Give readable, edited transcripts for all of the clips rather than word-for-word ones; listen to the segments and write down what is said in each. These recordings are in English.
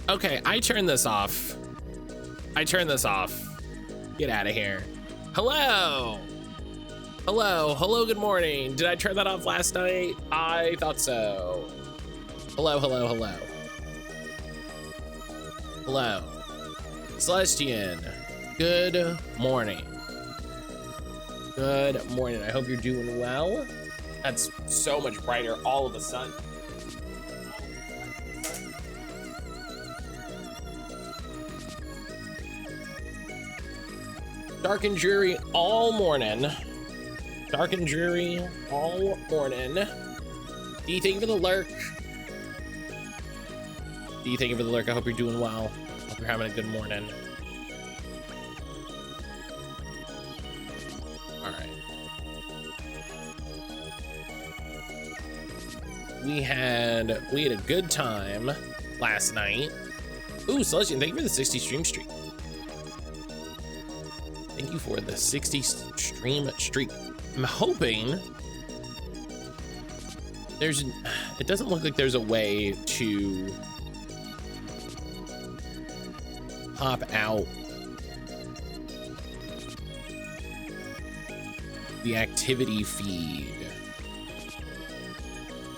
Okay, I turned this off. Get out of here. Hello. Hello, good morning. Did I turn that off last night? I thought so. Hello. Celestian, good morning. I hope you're doing well. That's so much brighter all of a sudden. Dark and dreary all morning. D, thank you for the lurk. I hope you're doing well. Hope you're having a good morning. All right. We had a good time last night. Ooh, Celestian, thank you for the 60 stream streak. Thank you for the 60 stream streak. I'm hoping it doesn't look like there's a way to pop out the activity feed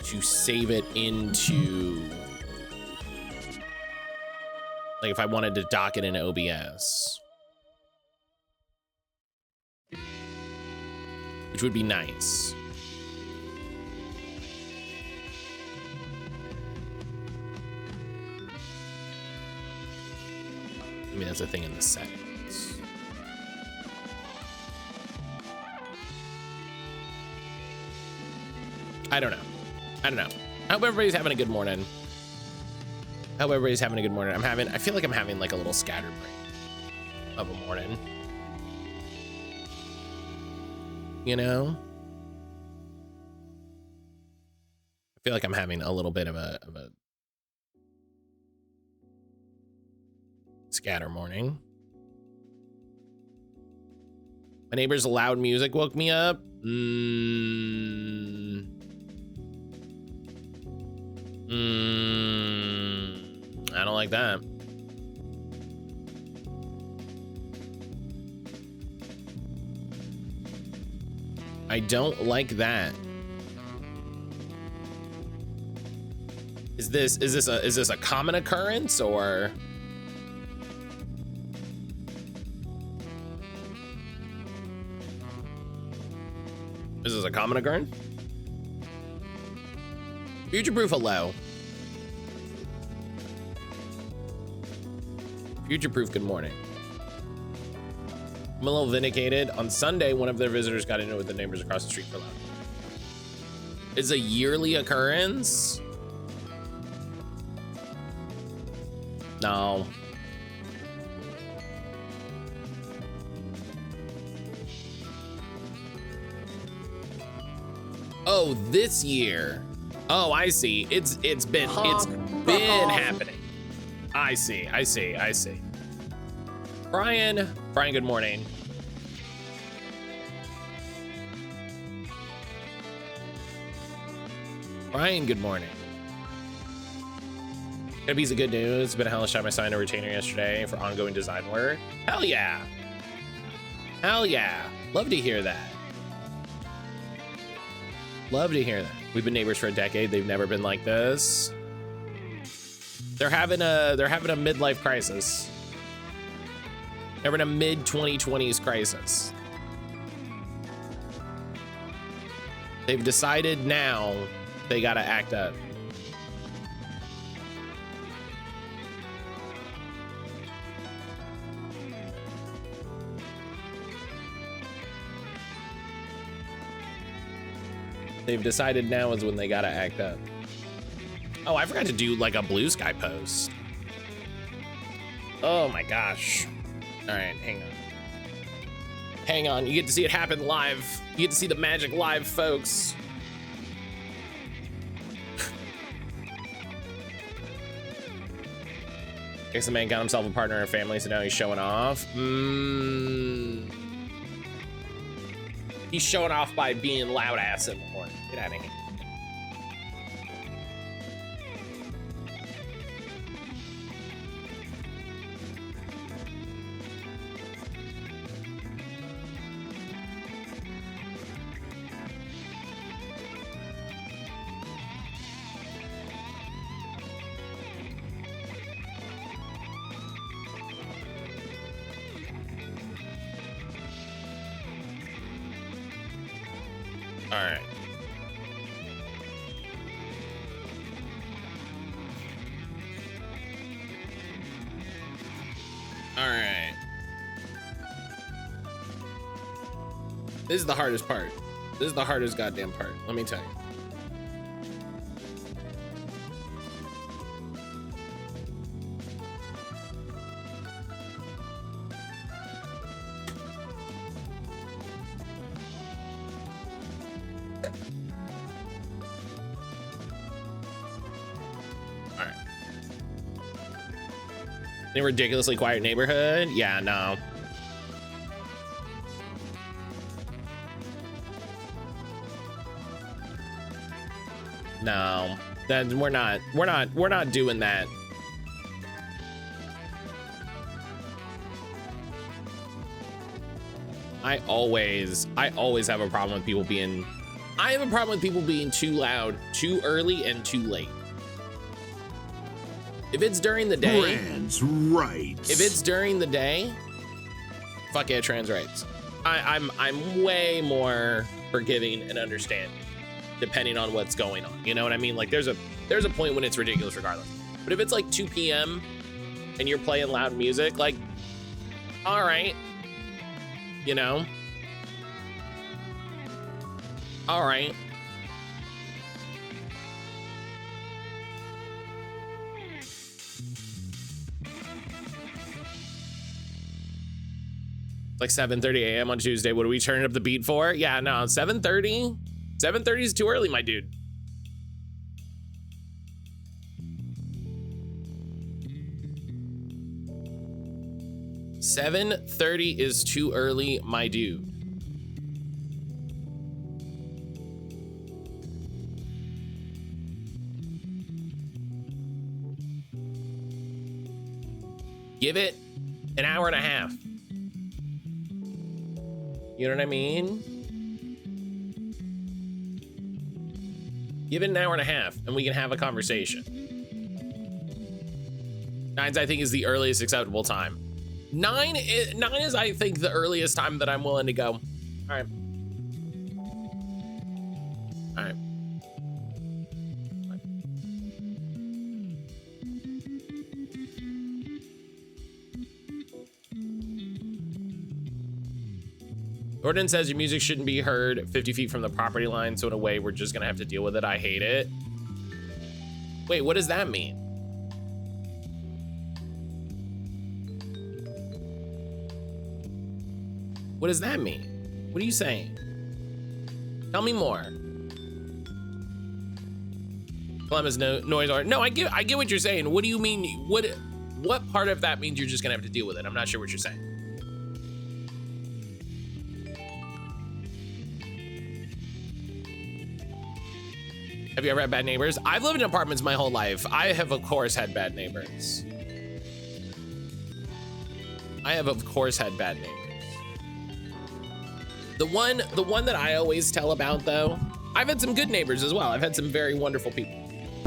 to save it into, like, if I wanted to dock it in OBS, which would be nice. I mean, that's a thing in the settings. I don't know. I hope everybody's having a good morning. I feel like I'm having like a little scatterbrain of a morning. You know? I feel like I'm having a little bit of a scatter morning. My neighbor's loud music woke me up. I don't like that. I don't like that. Is this a common occurrence, or is this a common occurrence? Future-proof, hello. Future-proof, good morning. I'm a little vindicated. On Sunday, one of their visitors got into it with the neighbors across the street for loud. It's a yearly occurrence? No. Oh, this year. Oh, I see. It's been happening. I see. Brian, good morning. Brian, good morning. Got a piece of good news. Been a hellish time. I signed a retainer yesterday for ongoing design work. Hell yeah. Love to hear that. We've been neighbors for a decade. They've never been like this. They're having a midlife crisis. They're in a mid-2020s crisis. They've decided now they gotta act up. They've decided now is when they gotta act up. Oh, I forgot to do like a Blue Sky post. Oh my gosh. All right, hang on. You get to see it happen live. You get to see the magic live, folks. Guess the man got himself a partner and family, so now he's showing off. He's showing off by being loud ass in the morning. Get out of here. All right. All right. This is the hardest part. This is the hardest goddamn part. Let me tell you. A ridiculously quiet neighborhood? Yeah, no. No. Then we're not doing that. I always have a problem with people being too loud, too early, and too late. If it's during the day, trans rights. If it's during the day, fuck yeah, trans rights. I'm way more forgiving and understanding, depending on what's going on. You know what I mean? Like there's a point when it's ridiculous regardless. But if it's like 2 p.m. and you're playing loud music, like, all right, you know, all right. Like 7:30 a.m. on Tuesday. What are we turning up the beat for? Yeah, no, 7:30. 7:30 is too early, my dude. $7:30 is too early, my dude. Give it an hour and a half. You know what I mean? Give it an hour and a half and we can have a conversation. 9's, I think, is the earliest acceptable time. 9 is, I think, the earliest time that I'm willing to go. All right. All right. Ordinance says your music shouldn't be heard 50 feet from the property line, so in a way, we're just gonna have to deal with it. I hate it. Wait, what does that mean? What does that mean? What are you saying? Tell me more. Columbus noise art. No, I get what you're saying. What do you mean? What part of that means you're just gonna have to deal with it? I'm not sure what you're saying. Have you ever had bad neighbors? I've lived in apartments my whole life. I have, of course, had bad neighbors. The one that I always tell about, though, I've had some good neighbors as well. I've had some very wonderful people.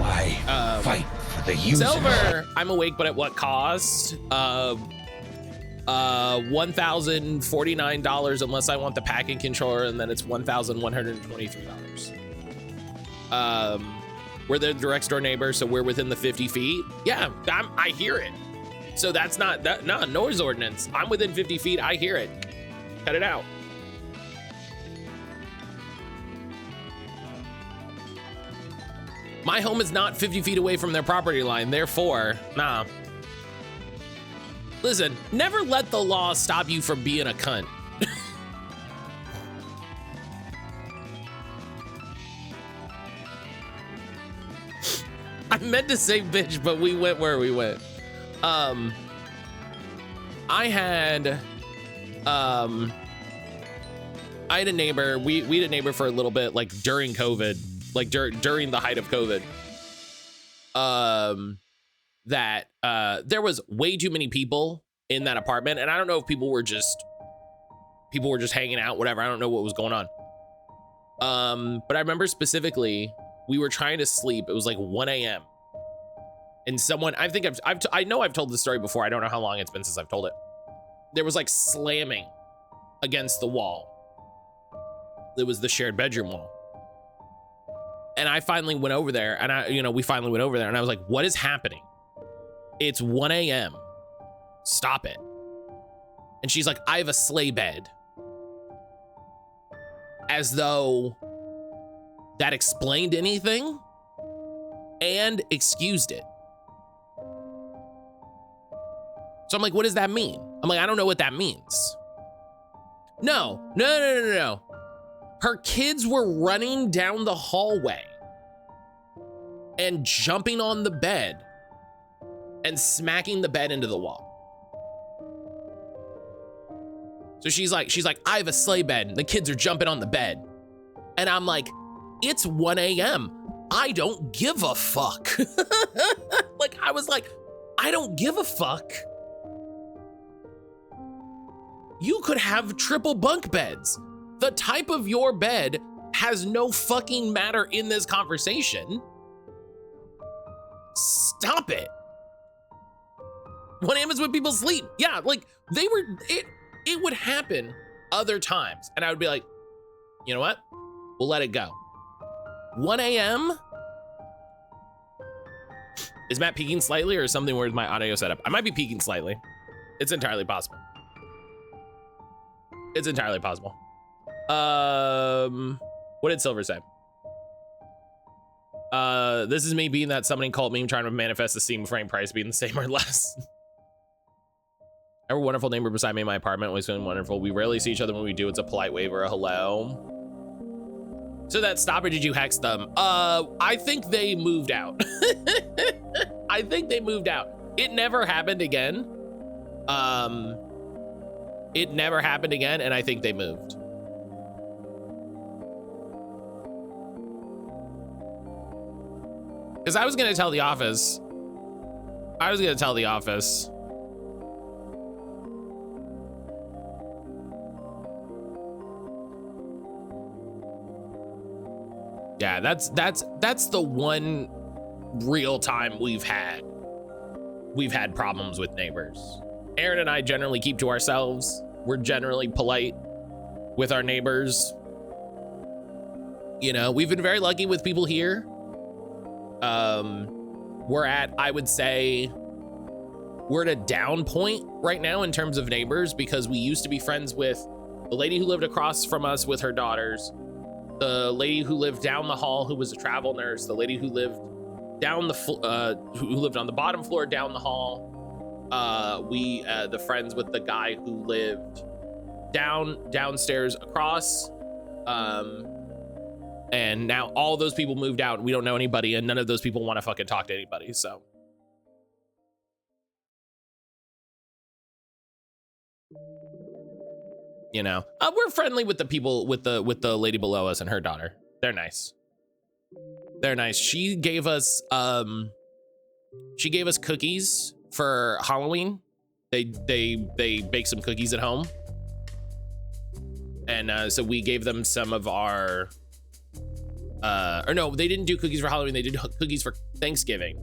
I fight for the user. Silver, I'm awake, but at what cost? $1,049 unless I want the packing controller, and then it's $1,123. We're the direct door neighbor, so we're within the 50 feet. Yeah, I hear it. So that's not noise ordinance. I'm within 50 feet. I hear it. Cut it out. My home is not 50 feet away from their property line. Therefore, nah. Listen, never let the law stop you from being a cunt. I meant to say bitch, but we went where we went. I had a neighbor. We had a neighbor for a little bit, like during COVID, like during the height of COVID. That there was way too many people in that apartment, and I don't know if people were just hanging out, whatever. I don't know what was going on. But I remember specifically, we were trying to sleep. It was like 1 a.m. And someone, I think I know I've told this story before. I don't know how long it's been since I've told it. There was like slamming against the wall. It was the shared bedroom wall. And I finally went over there, and we finally went over there, and I was like, what is happening? It's 1 a.m. Stop it. And she's like, I have a sleigh bed. As though that explained anything and excused it. So I'm like, what does that mean? I'm like, I don't know what that means. No. Her kids were running down the hallway and jumping on the bed and smacking the bed into the wall. So she's like, I have a sleigh bed. The kids are jumping on the bed. And I'm like, it's 1 a.m. I don't give a fuck. Like, I was like, I don't give a fuck. You could have triple bunk beds. The type of your bed has no fucking matter in this conversation. Stop it. 1 a.m. is when people sleep. Yeah, like it would happen other times. And I would be like, you know what? We'll let it go. 1 a.m. Is Matt peaking slightly or something where my audio setup? I might be peaking slightly. It's entirely possible. It's entirely possible. What did Silver say? This is me being that summoning cult meme trying to manifest the Steam frame price being the same or less. I have a wonderful neighbor beside me in my apartment, always feeling wonderful. We rarely see each other. When we do, it's a polite wave or a hello. So that stop, or did you hex them? I think they moved out. I think they moved out. It never happened again. It never happened again, and I think they moved. Because I was gonna tell the office. Yeah, that's the one real time we've had problems with neighbors. Aaron and I generally keep to ourselves. We're generally polite with our neighbors. You know, we've been very lucky with people here. We're at, I would say, we're at a down point right now in terms of neighbors, because we used to be friends with the lady who lived across from us with her daughters, the lady who lived down the hall who was a travel nurse, the lady who lived down the who lived on the bottom floor down the hall. The friends with the guy who lived downstairs across. And now all those people moved out and we don't know anybody, and none of those people want to fucking talk to anybody. So you know, we're friendly with the people, with the lady below us and her daughter. They're nice. She gave us cookies for Halloween. They baked some cookies at home, and so we gave them some of our or no, they didn't do cookies for Halloween, they did cookies for Thanksgiving,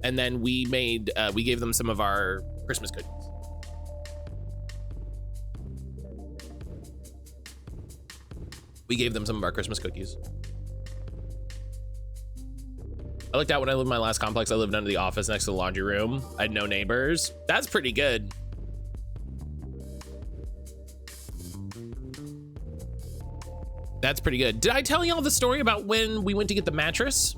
and then we gave them some of our Christmas cookies. I looked out when I lived in my last complex. I lived under the office next to the laundry room. I had no neighbors. That's pretty good. That's pretty good. Did I tell y'all the story about when we went to get the mattress?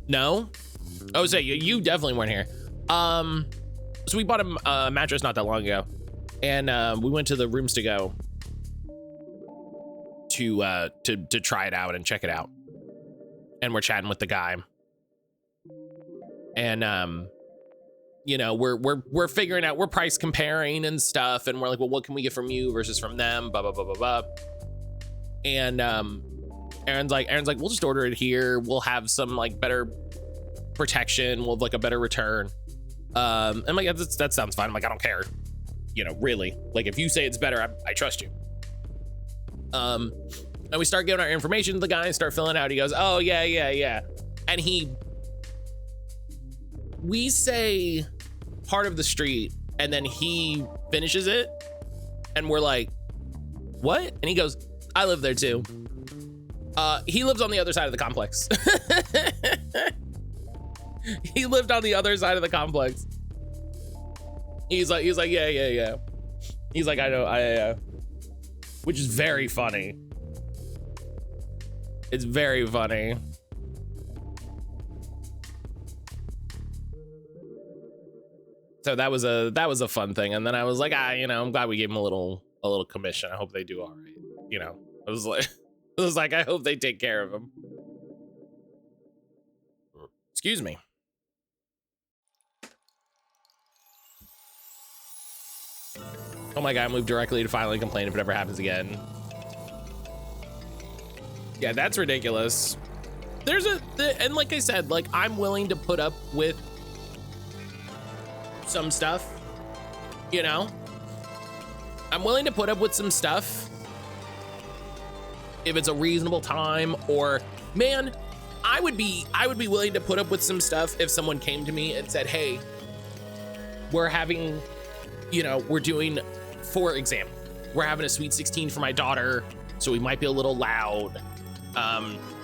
No? Oh, so you definitely weren't here. So we bought a mattress not that long ago, and we went to the Rooms to Go to try it out and check it out. And we're chatting with the guy, and you know, we're figuring out, we're price comparing and stuff, and we're like, well, what can we get from you versus from them, blah blah blah blah blah. And Aaron's like, we'll just order it here. We'll have some like better protection. We'll have like a better return. I'm like, that sounds fine. I'm like, I don't care, you know, really. Like, if you say it's better, I trust you. And we start giving our information to the guy and start filling out. He goes, oh yeah. And we say part of the street, and then he finishes it, And we're like, what? And he goes, I live there too. He lives on the other side of the complex. He lived on the other side of the complex. He's like, yeah. He's like, I know, which is very funny. It's very funny. So that was a fun thing. And then I was like, you know, I'm glad we gave him a little commission. I hope they do all right. You know, I was like, I hope they take care of him. Excuse me. Oh my God, I moved directly to filing a complaint if it ever happens again. Yeah, that's ridiculous. And like I said, like, I'm willing to put up with some stuff, you know? I'm willing to put up with some stuff if it's a reasonable time, or, man, I would be willing to put up with some stuff if someone came to me and said, hey, we're having, you know, we're doing, for example, we're having a sweet 16 for my daughter, so we might be a little loud.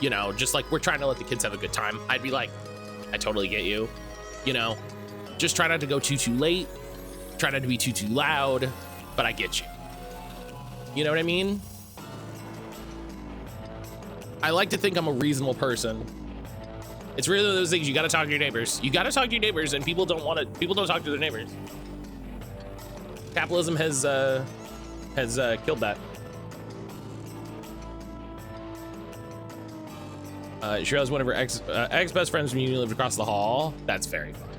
You know, just like we're trying to let the kids have a good time. I'd be like, I totally get you, you know, just try not to go too late, try not to be too loud, but I get you. You know what I mean? I like to think I'm a reasonable person. It's really one of those things, you gotta talk to your neighbors. You gotta talk to your neighbors, and people don't talk to their neighbors. Capitalism has killed that. She realized one of her ex-best friends from uni lived across the hall. That's very fun.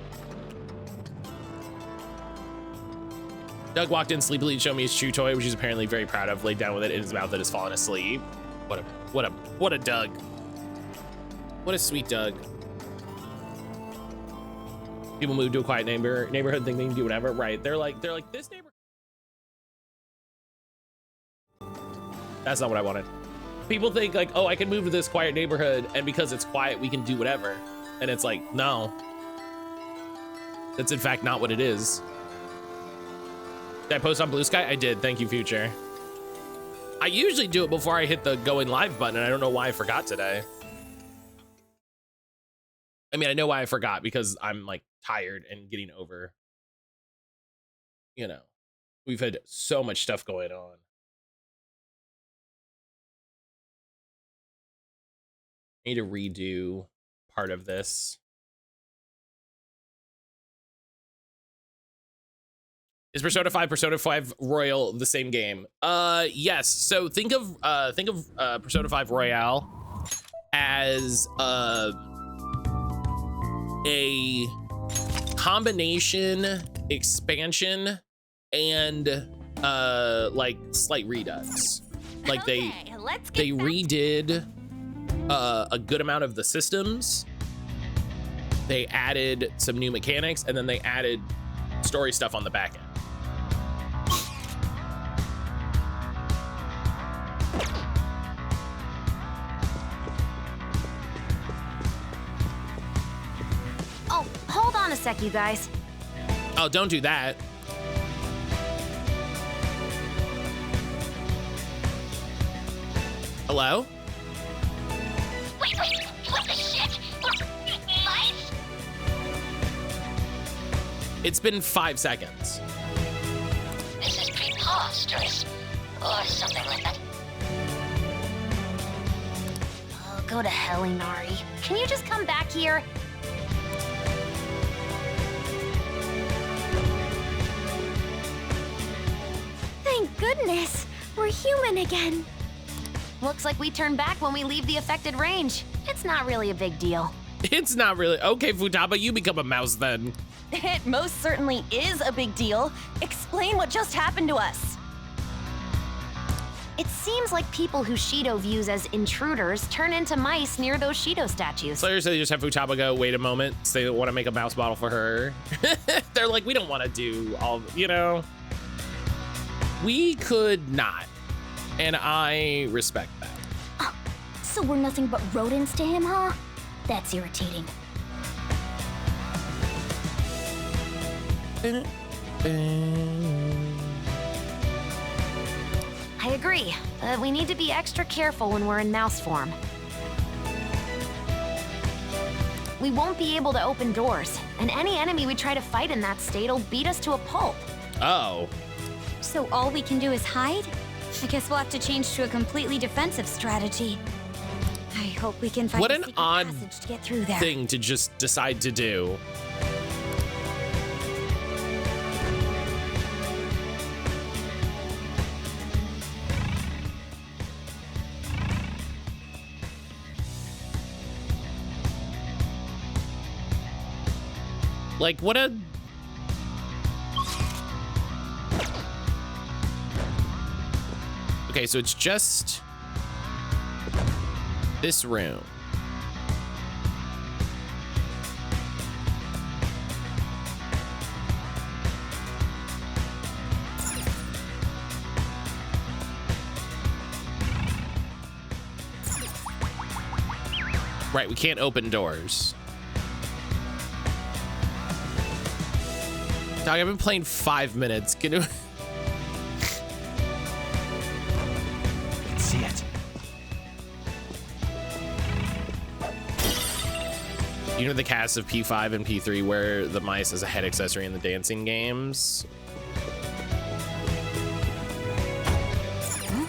Doug walked in sleepily and showed me his chew toy, which he's apparently very proud of, laid down with it in his mouth that has fallen asleep. What a Doug. What a sweet Doug. People move to a quiet neighborhood, think they can do whatever. Right. They're like, this neighborhood. That's not what I wanted. People think like, oh, I can move to this quiet neighborhood, and because it's quiet, we can do whatever. And it's like, no. That's in fact not what it is. Did I post on Blue Sky? I did. Thank you, Future. I usually do it before I hit the going live button, and I don't know why I forgot today. I mean, I know why I forgot, because I'm like tired and getting over, you know, we've had so much stuff going on. I need to redo part of this. Is Persona 5 Royal the same game? Yes. So think of Persona 5 Royale as a combination expansion and like slight redux. Like they redid a good amount of the systems. They added some new mechanics, and then they added story stuff on the back end. Oh, hold on a sec, you guys. Oh, don't do that. Hello? Wait, what the shit? Mice? It's been 5 seconds. This is preposterous. Or something like that. Oh, go to hell, Inari. Can you just come back here? Thank goodness, we're human again. Looks like we turn back when we leave the affected range. It's not really a big deal. It's not really. Okay, Futaba, you become a mouse then. It most certainly is a big deal. Explain what just happened to us. It seems like people who Shido views as intruders turn into mice near those Shido statues. So they just have Futaba go, wait a moment, so they want to make a mouse model for her. They're like, we don't want to do all, you know. We could not. And I respect that. So we're nothing but rodents to him, huh? That's irritating. I agree. We need to be extra careful when we're in mouse form. We won't be able to open doors, and any enemy we try to fight in that state will beat us to a pulp. Oh. So all we can do is hide? I guess we'll have to change to a completely defensive strategy. I hope we can find What a an secret odd passage to get through there. thing to just decide to do. Like, what a... Okay, so it's just this room. Right, we can't open doors. Dog, I've been playing 5 minutes. Can you... I can see it. You know the cast of P5 and P3 wear the mice as a head accessory in the dancing games? Huh?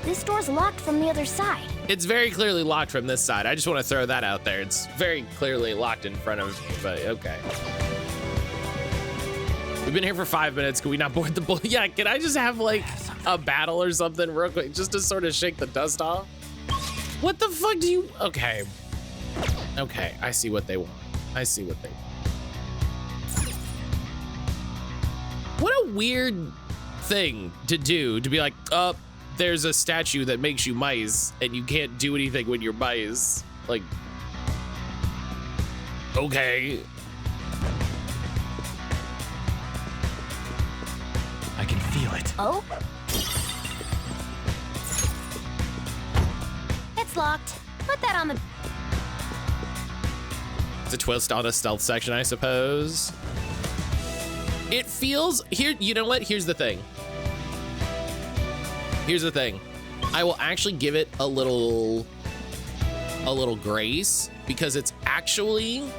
This door's locked from the other side. It's very clearly locked from this side. I just want to throw that out there. It's very clearly locked in front of me, but okay. We've been here for 5 minutes. Can we not board the bull? Yeah, can I just have like a battle or something real quick just to sort of shake the dust off? What the fuck do you... Okay. Okay, I see what they want. I see what they want. What a weird thing to do, to be like, there's a statue that makes you mice and you can't do anything when you're mice. Like, okay. I can feel it. Oh? It's locked. Put that on the... It's a twist on a stealth section, I suppose. It feels... Here, you know what? Here's the thing. Here's the thing. I will actually give it a little grace because it's actually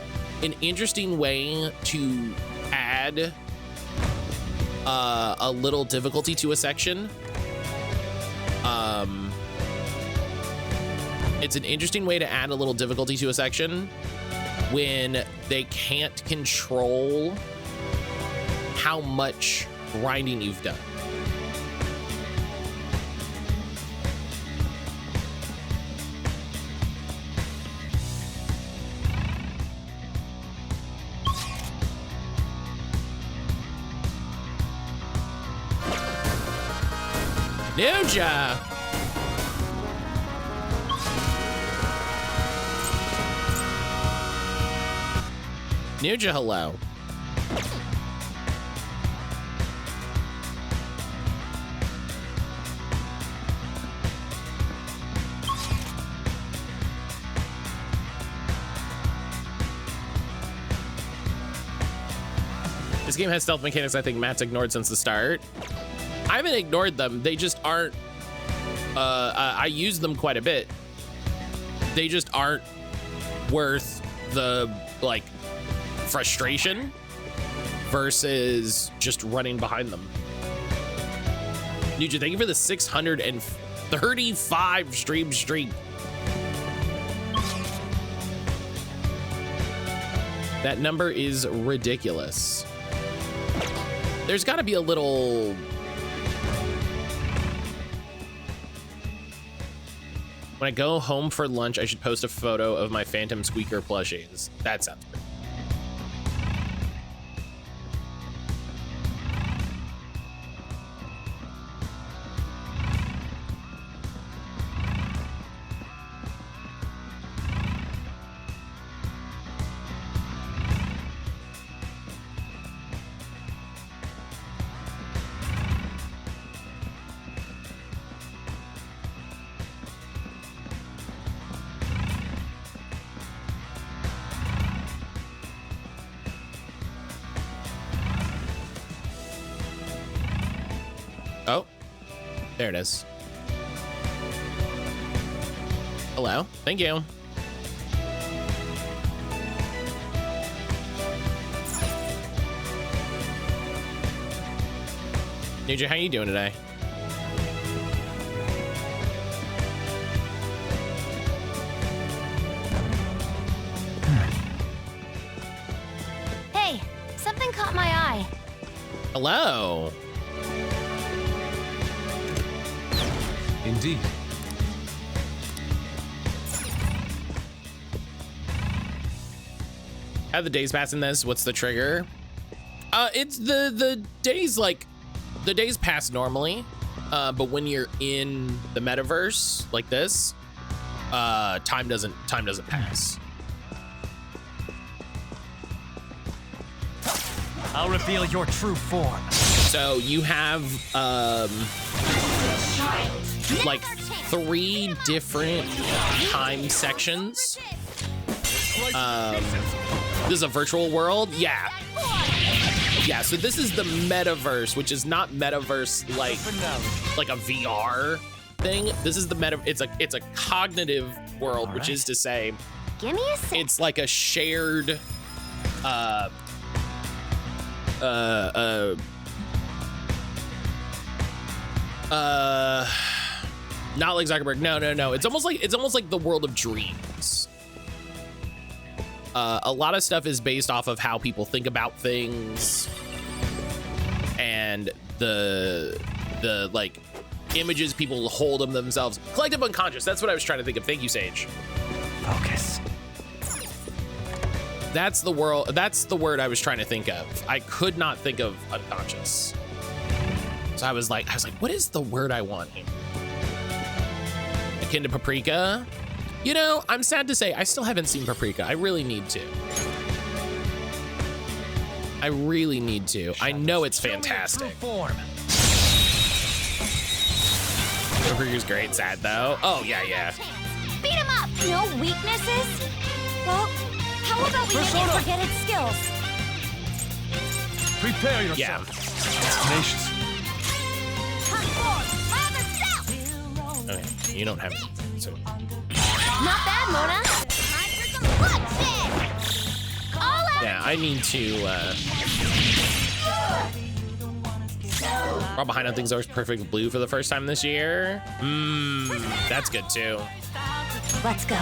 an interesting way to add a little difficulty to a section. It's an interesting way to add a little difficulty to a section when they can't control how much grinding you've done. Ninja! Ninja, hello. This game has stealth mechanics I think Matt's ignored since the start. I haven't ignored them. They just aren't, I use them quite a bit. They just aren't worth the, like, frustration versus just running behind them. Ninja, thank you for the 635 stream streak. That number is ridiculous. There's got to be a little... When I go home for lunch, I should post a photo of my Phantom Squeaker plushies. That sounds good. There it is. Hello. Thank you. Ninja, how you doing today? Hey, something caught my eye. Hello. Indeed. How the days pass in this? What's the trigger? It's the days, like, the days pass normally, but when you're in the metaverse like this, time doesn't pass. I'll reveal your true form. So you have like 3 different time sections. This is a virtual world. Yeah, so this is the metaverse, which is not metaverse like a VR thing. This is the meta. It's a cognitive world, which is to say, Give me a sec. it's like a shared not like Zuckerberg. No. It's almost like the world of dreams. A lot of stuff is based off of how people think about things, and the like images people hold of themselves. Collective unconscious. That's what I was trying to think of. Thank you, Sage. Focus. That's the world. That's the word I was trying to think of. I could not think of unconscious. So I was like, what is the word I want here? Akin to paprika? You know, I'm sad to say I still haven't seen Paprika. I really need to. I know it's fantastic. Paprika's great. Sad though. Oh yeah. Beat him up. No weaknesses? Well, how about we make him forget its skills? Prepare yourself. Yeah. Tenacious. Okay, you don't have it. So. Not bad, Mona. Time for some bloodshed. All out. Yeah, I need to. Raw behind on things that was perfect blue for the first time this year. That's good too. Let's go.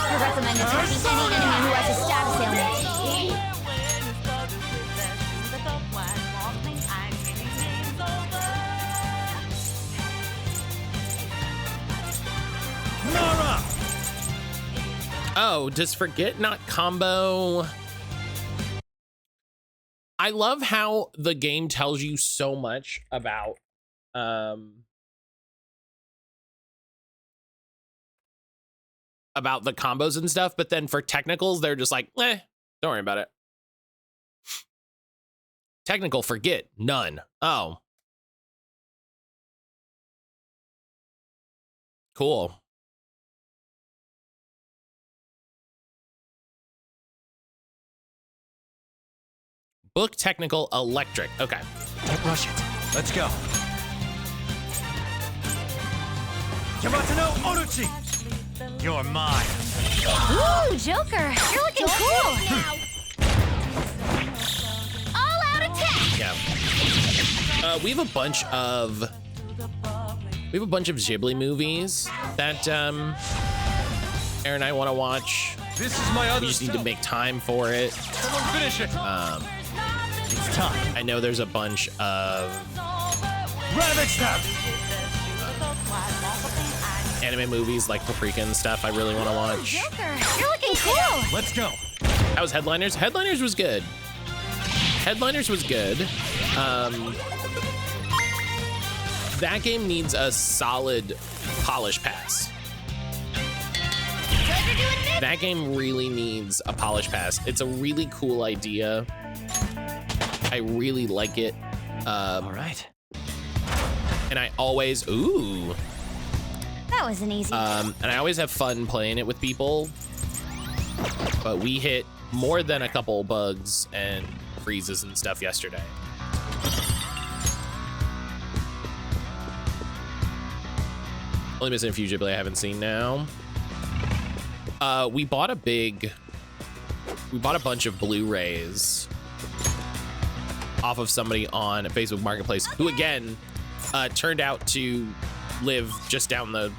I recommend attacking any enemy who has a status ailment. Nara! Oh, does forget not combo? I love how the game tells you so much about the combos and stuff, but then for technicals, they're just like, don't worry about it. Technical, forget, none. Oh. Cool. Book, technical, electric. Okay. Don't rush it. Let's go. Yamato Orochi! You're mine. Ooh, Joker, you're looking cool. All out attack. Yeah. We have a bunch of Ghibli movies that Aaron and I want to watch. This is my other We just need to make time for it. Someone finish it. It's time. I know there's a bunch of Ravage them! anime movies like Paprika and stuff I really want to watch. Joker, you're looking cool. Let's go. That was Headliners. Headliners was good. That game needs a solid polish pass. That game really needs a polish pass. It's a really cool idea. I really like it. All right. And I always, ooh. That was an easy. And I always have fun playing it with people. But we hit more than a couple bugs and freezes and stuff yesterday. Only missing a few Ghibli I haven't seen now. We bought a bunch of Blu-rays off of somebody on Facebook Marketplace who again turned out to live just down the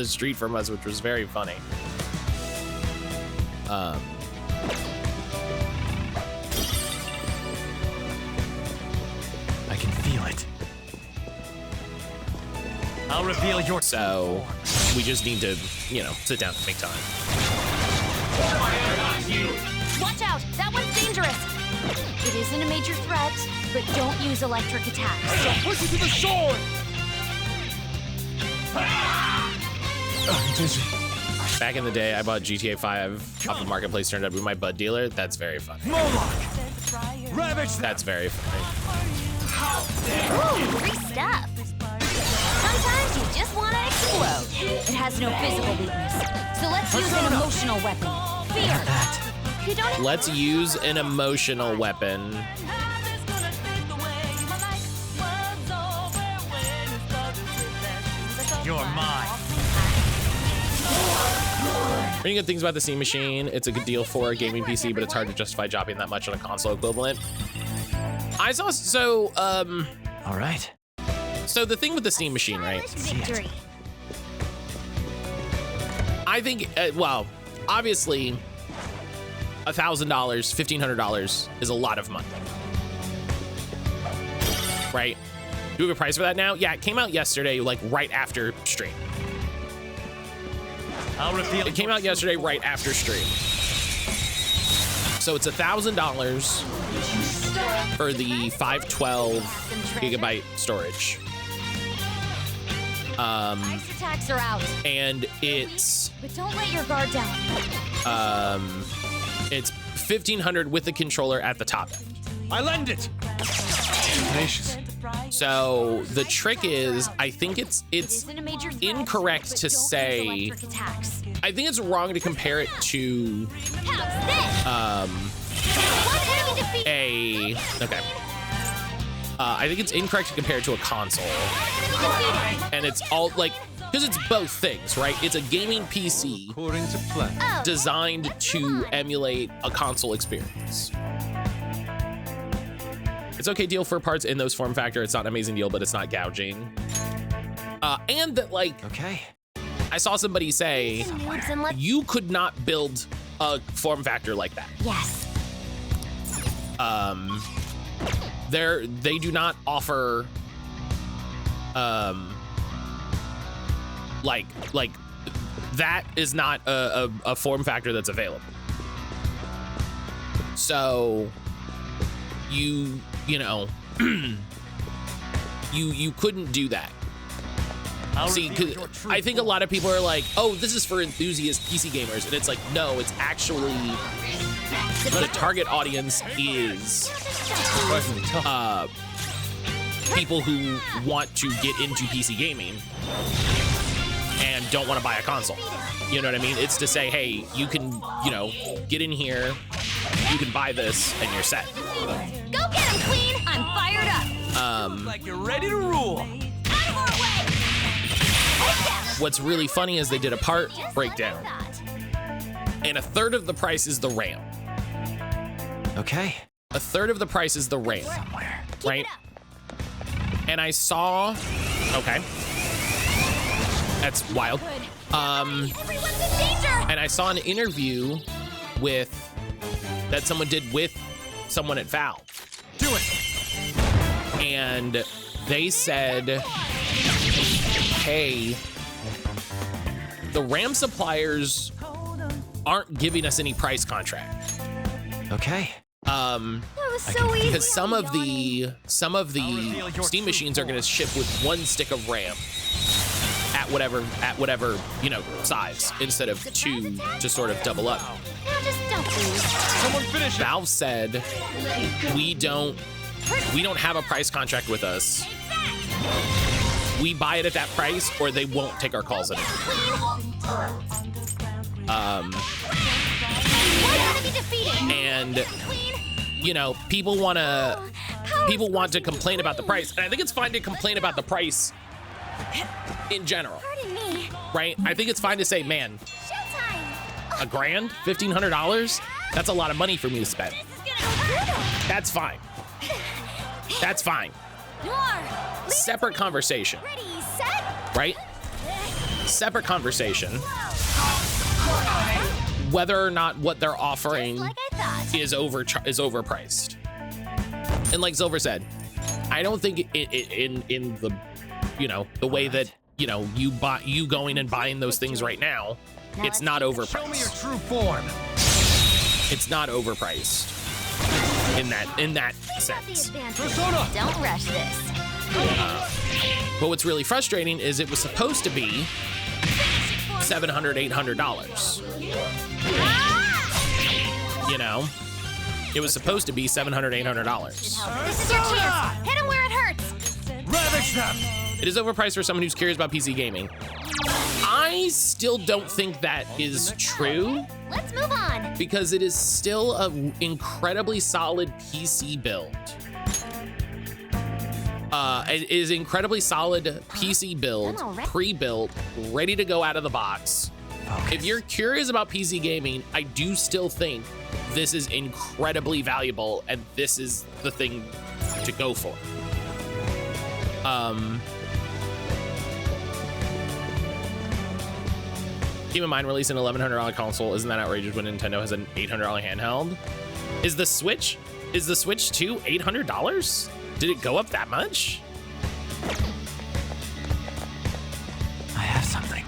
street from us, which was very funny. I can feel it. I'll reveal your. So we just need to, you know, sit down and make time. Watch out! That one's dangerous! It isn't a major threat, but don't use electric attacks. Push it to the sword! I'm dizzy. Back in the day, I bought GTA 5 off the Marketplace, turned out to be my bud dealer. That's very funny. Moloch! Ravage that! That's very funny. Ooh, free stuff! Sometimes you just want to explode. It has no physical weakness, so let's use an emotional weapon. Fear! You don't. Let's use an emotional weapon. You're mine. Pretty good things about the Steam Machine. It's a good deal for a gaming PC, but it's hard to justify dropping that much on a console equivalent. I saw All right. So the thing with the Steam Machine, right? Victory. I think, well, obviously, $1,000, $1,500 is a lot of money, right? Do we have a price for that now? Yeah, it came out yesterday, like right after stream. I'll reveal. It came out yesterday right after stream. So it's $1,000 for the 512 gigabyte storage. Ice attacks are out. And it's But don't let your guard down. it's $1,500 with the controller at the top end. I lend it. Tenacious. So the trick is, I think it's Isn't a major threat, incorrect but to don't use say. electric attacks. I think it's wrong to compare it to How's this? One enemy defeated. okay. I think it's incorrect to compare it to a console, and it's all like, because it's both things, right? It's a gaming PC According to plan. designed to emulate a console experience. It's okay deal for parts in those form factor. It's not an amazing deal, but it's not gouging. And that, like, Okay. I saw somebody say Nudes and let's- you could not build a form factor like that. Yes. They do not offer like that is not a form factor that's available. So you know you couldn't do that. See, 'cause I think a lot of people are like, oh, this is for enthusiast PC gamers, and it's like, no, it's actually the target audience is people who want to get into PC gaming and don't want to buy a console. You know what I mean? It's to say, hey, you can, you know, get in here, you can buy this, and you're set. Go get him, Queen! I'm fired up. Like you're ready to rule. Out of our way! What's really funny is they did a part breakdown, and a third of the price is the RAM. Okay. A third of the price is the RAM, Somewhere. right? And I saw, okay, that's wild. Everyone's in danger! And I saw an interview that someone did with someone at Valve, Do it. and they said, hey, the RAM suppliers aren't giving us any price contract. Okay. That was so easy. Because some of the Steam machines are going to ship with one stick of RAM at whatever you know size, instead of two to sort of double up. Now just don't lose. Someone finish it. Valve said we don't have a price contract with us. We buy it at that price, or they won't take our calls anymore. One enemy defeated. And you know, people want to complain about the price, and I think it's fine to complain about the price in general, Pardon me. right? I think it's fine to say, man, Showtime. $1,000, $1,500, that's a lot of money for me to spend. This is gonna hurt. That's fine. That's fine. Noir. Separate conversation, Ready, set. right? Separate conversation. Whether or not what they're offering Like I thought. is overpriced. And like Silver said, I don't think in the, you know, the way that, you know, you going and buying those things right now, it's not Show me your overpriced. true form. It's not overpriced in that We got the sense. advantage. Persona. Don't rush this. But what's really frustrating is it was supposed to be $700, $800. You know, it was supposed to be $700, $800. This is your chance. Hit him where it hurts. Ravage them. It is overpriced for someone who's curious about PC gaming. I still don't think that is true Let's move on. because it is still an incredibly solid PC build. It is incredibly solid PC build, pre-built, ready to go out of the box. If you're curious about PC gaming, I do still think this is incredibly valuable and this is the thing to go for. Keep in mind, releasing an $1,100 console isn't that outrageous when Nintendo has an $800 handheld. Is the Switch too $800? Did it go up that much? I have something.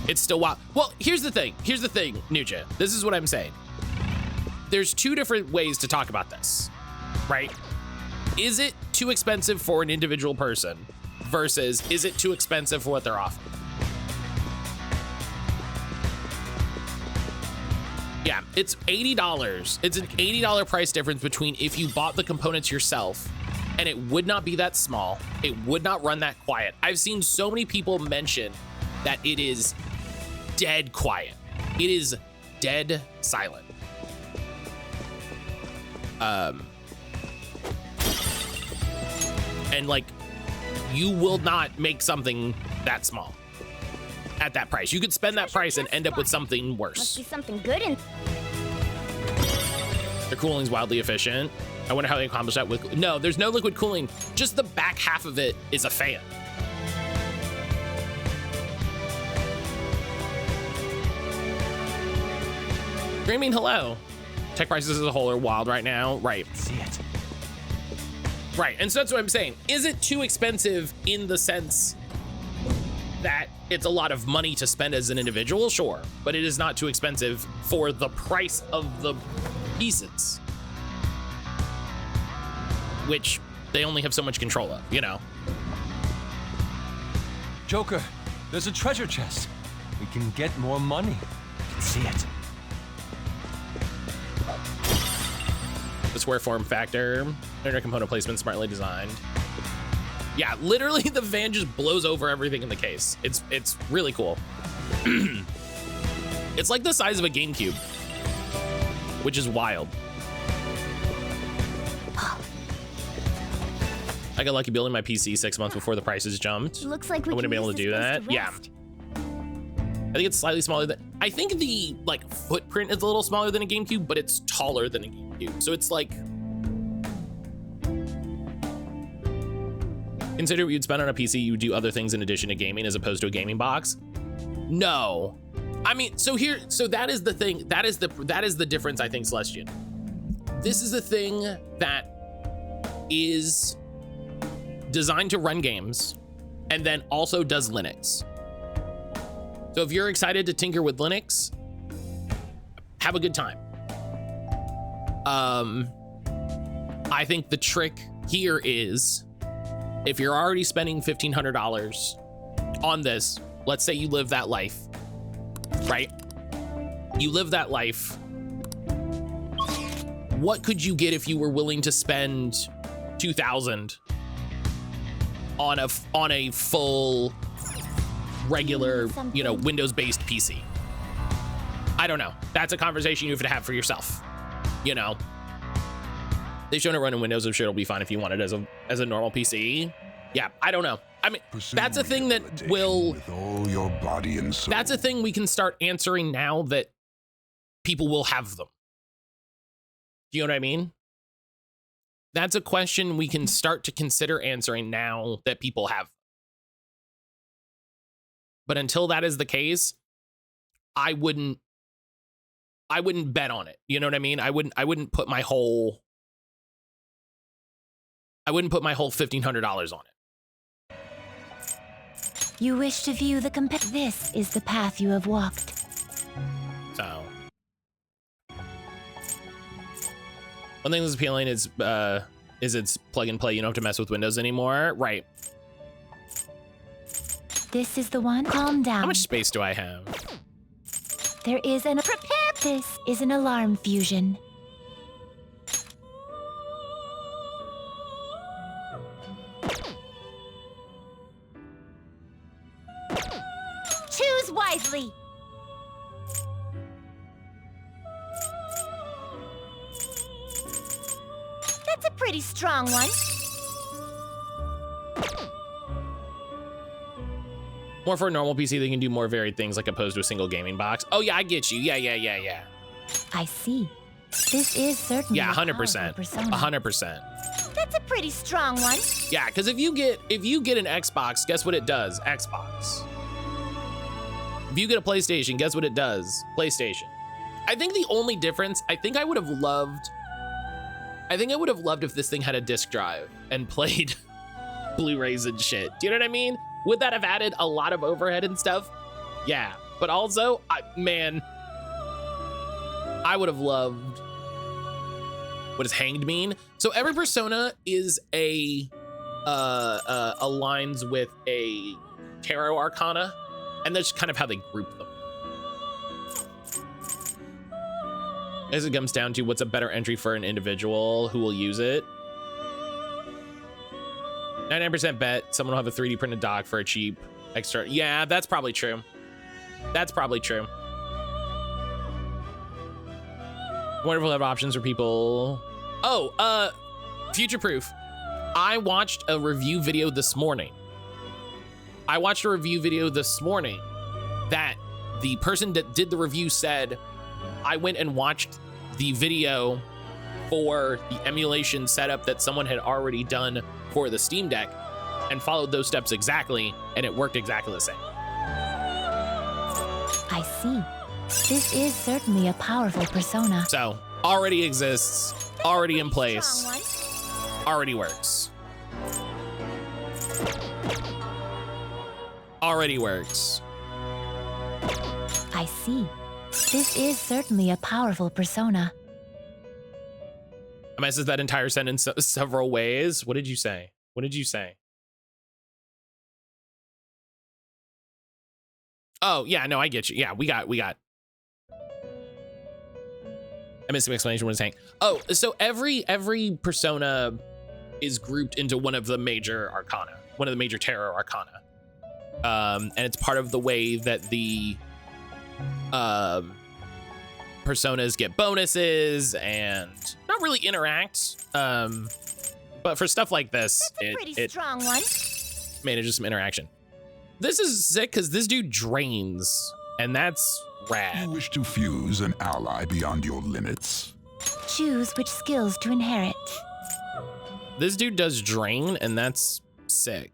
It's still wild. Well, here's the thing, Nuja. This is what I'm saying. There's two different ways to talk about this, right? Is it too expensive for an individual person versus is it too expensive for what they're offering? Yeah, it's $80. It's an $80 price difference between if you bought the components yourself and it would not be that small, it would not run that quiet. I've seen so many people mention that it is dead quiet. It is dead silent. And like, you will not make something that small at that price. You could spend that price and end up with something Must worse. be something good in. The cooling's wildly efficient. I wonder how they accomplish that with, no, there's no liquid cooling. Just the back half of it is a fan. Dreaming, hello. Tech prices as a whole are wild right now. Right. See it. Right, and so that's what I'm saying. Is it too expensive in the sense that it's a lot of money to spend as an individual? Sure, but it is not too expensive for the price of the pieces, which they only have so much control of, you know? Joker, there's a treasure chest. We can get more money. I can see it. The square form factor, inner component placement, smartly designed. Yeah, literally the van just blows over everything in the case. It's really cool. It's like the size of a GameCube, which is wild. I got lucky building my PC 6 months before the prices jumped. Looks like we I wouldn't be can able use to do this place that. to Yeah. rest. I think it's slightly smaller than, I think the like footprint is a little smaller than a GameCube, but it's taller than a GameCube. So it's like, consider what you'd spend on a PC, you would do other things in addition to gaming as opposed to a gaming box. No. I mean, so that is the thing. That is the difference, I think, Celestian. This is the thing that is designed to run games and then also does Linux. So if you're excited to tinker with Linux, have a good time. I think the trick here is if you're already spending $1,500 on this, let's say you live that life, right? You live that life. What could you get if you were willing to spend $2,000 on a full regular, you know, Windows-based PC? I don't know. That's a conversation you have to have for yourself, you know? They've shown it running Windows. I'm sure it'll be fine if you want it as a normal PC. Yeah, I don't know. I mean, that's a thing that will. With all your body and soul. That's a thing we can start answering now that people will have them. Do you know what I mean? That's a question we can start to consider answering now that people have. But until that is the case, I wouldn't bet on it. You know what I mean? I wouldn't put my whole $1,500 on it. You wish to view the This is the path you have walked. So one thing that's appealing is it's plug and play. You don't have to mess with Windows anymore. Right. This is the one. Calm down. How much space do I have? There is an prepare. This is an alarm fusion. Choose wisely. That's a pretty strong one. More for a normal PC, they can do more varied things like opposed to a single gaming box. Oh yeah, I get you. Yeah. I see. This is certainly 100%. 100%. That's a pretty strong one. Yeah, because if you get an Xbox, guess what it does? Xbox. If you get a PlayStation, guess what it does? PlayStation. I think the only difference, I think I would have loved if this thing had a disc drive and played Blu-rays and shit. Do you know what I mean? Would that have added a lot of overhead and stuff? Yeah, but also, I would have loved. What does hanged mean? So every persona is aligns with a tarot arcana, and that's kind of how they group them. As it comes down to what's a better entry for an individual who will use it. 99% bet someone will have a 3D printed dock for a cheap extra. Yeah, that's probably true. That's probably true. Wonderful to have options for people. Oh, future proof. I watched a review video this morning. That the person that did the review said, I went and watched the video for the emulation setup that someone had already done for the Steam Deck and followed those steps exactly, and it worked exactly the same. I see. This is certainly a powerful persona. So, already exists, already in place, already works. Already works. I see. This is certainly a powerful persona. I messes that entire sentence several ways. What did you say? Oh, yeah, no, I get you. Yeah, we got. I missed some explanation when it's saying. Oh, so every persona is grouped into one of the major arcana, one of the major tarot arcana. And it's part of the way that the personas get bonuses and not really interact. But for stuff like this, it strong one. Manages some interaction. This is sick because this dude drains, and that's rad. You wish to fuse an ally beyond your limits? Choose which skills to inherit. This dude does drain, and that's sick.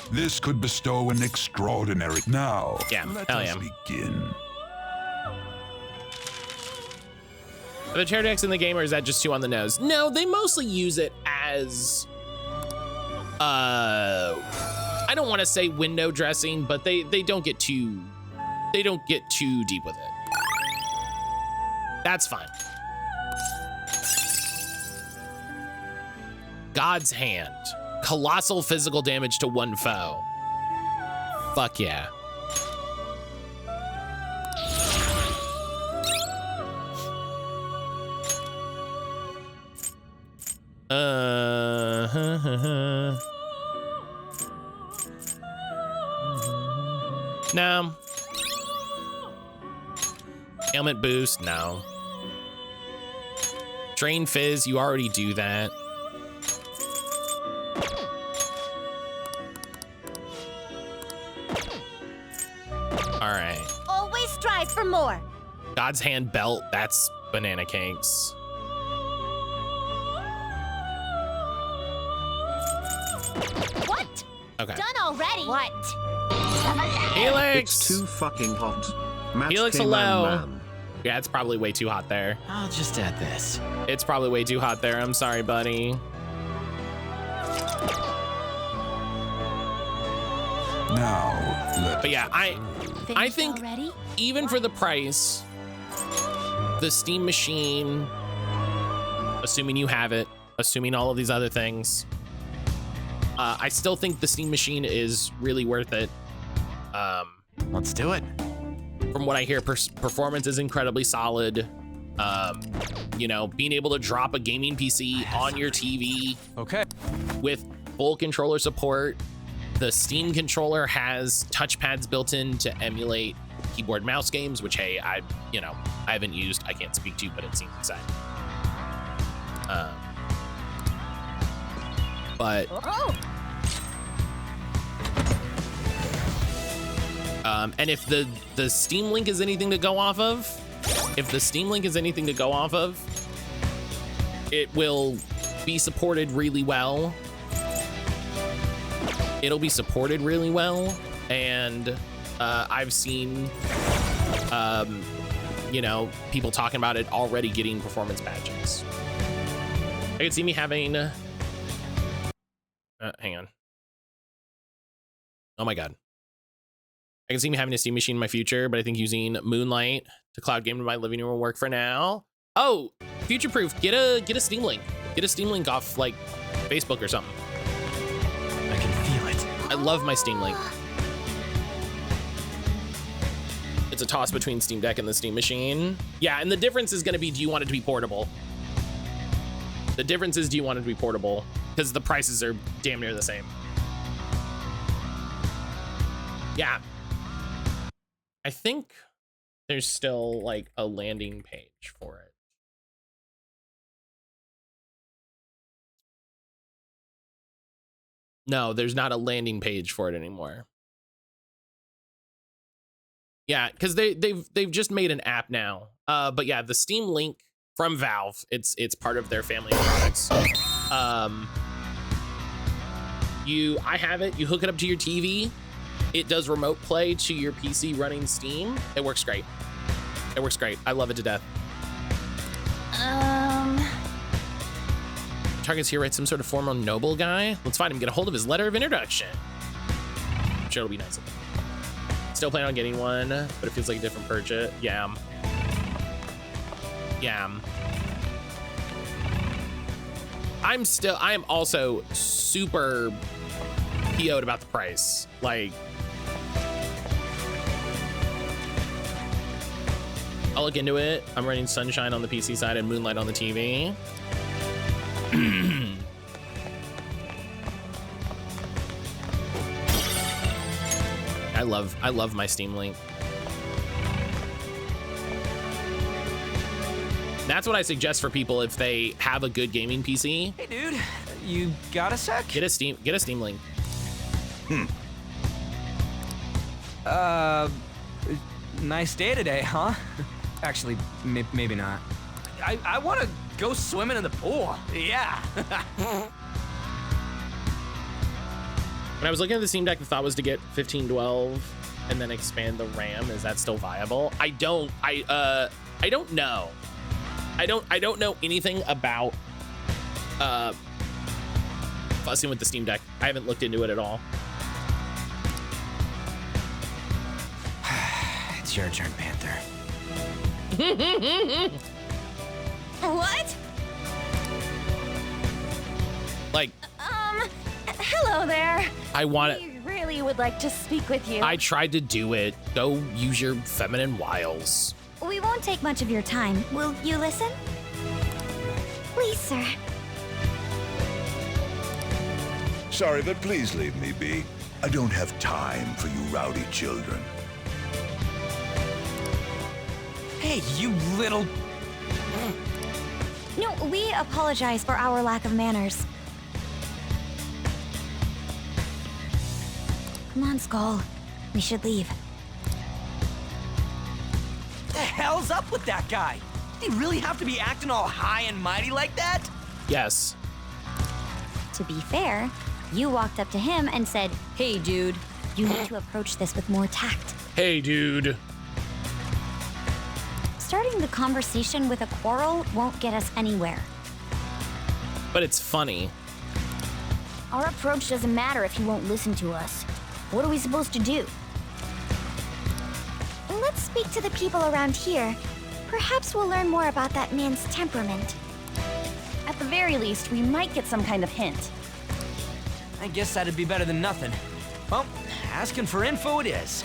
This could bestow an extraordinary. Now, yeah, let hell us yeah. begin. Are the chair decks in the game, or is that just too on the nose? No, they mostly use it as, I don't want to say window dressing, but they don't get too deep with it. That's fine. God's Hand. Colossal physical damage to one foe. Fuck yeah. No. Ailment boost, no. Drain fizz, you already do that. All right. Always strive for more. God's hand belt, that's banana cakes. What? Okay. Done already. What? Helix! It's too fucking hot. Match Helix, King hello. Man. Yeah, it's probably way too hot there. I'll just add this. It's probably way too hot there. I'm sorry, buddy. Now, But yeah, I Finished think already? even for the price, the Steam machine, assuming you have it, assuming all of these other things, I still think the Steam machine is really worth it. Let's do it. From what I hear, performance is incredibly solid. You know, being able to drop a gaming PC on your TV Okay. with full controller support. The Steam controller has touchpads built in to emulate keyboard mouse games, which, hey, I haven't used, I can't speak to, but it seems exciting. But and if the Steam Link is anything to go off of, it will be supported really well. It'll be supported really well, and I've seen, you know, people talking about it already getting performance badges. I could see me having. Hang on. Oh my god. I can see me having a Steam machine in my future, but I think using Moonlight to cloud game to my living room will work for now. Oh, future proof. Get a Steam Link. Get a Steam Link off like Facebook or something. I can feel it. I love my Steam Link. It's a toss between Steam Deck and the Steam machine. Yeah, and the difference is going to be, do you want it to be portable? The difference is, do you want it to be portable? Because the prices are damn near the same. Yeah. I think there's still like a landing page for it. No, there's not a landing page for it anymore. Yeah, because they've just made an app now. But yeah, the Steam Link from Valve, it's part of their family of products. I have it. You hook it up to your TV. It does remote play to your PC running Steam. It works great. It works great. I love it to death. Target's here, right? Some sort of former noble guy. Let's find him. Get a hold of his letter of introduction. I'm sure it'll be nice. Still planning on getting one, but it feels like a different purchase. Yeah. Yeah. I am also super PO'd about the price. Like, I'll look into it. I'm running Sunshine on the PC side and Moonlight on the TV. I love my Steam Link. That's what I suggest for people if they have a good gaming PC. Hey, dude, you got a sec? Get a Steam Link. Nice day today, huh? Actually, maybe not. I want to go swimming in the pool. Yeah. When I was looking at the Steam Deck, the thought was to get 1512 and then expand the RAM. Is that still viable? I don't know. I don't know anything about fussing with the Steam Deck. I haven't looked into it at all. It's your turn, Panther. What? Like, Hello there. I want it. We really would like to speak with you. I tried to do it. Go use your feminine wiles. We won't take much of your time. Will you listen? Please, sir. Sorry, but please leave me be. I don't have time for you rowdy children. Hey, you little... No, we apologize for our lack of manners. Come on, Skull. We should leave. What the hell's up with that guy? Did he really have to be acting all high and mighty like that? Yes. To be fair, you walked up to him and said, "Hey, dude, you need to approach this with more tact." Hey, dude. Starting the conversation with a quarrel won't get us anywhere. But it's funny. Our approach doesn't matter if he won't listen to us. What are we supposed to do? Let's speak to the people around here. Perhaps we'll learn more about that man's temperament. At the very least, we might get some kind of hint. I guess that'd be better than nothing. Well, asking for info it is.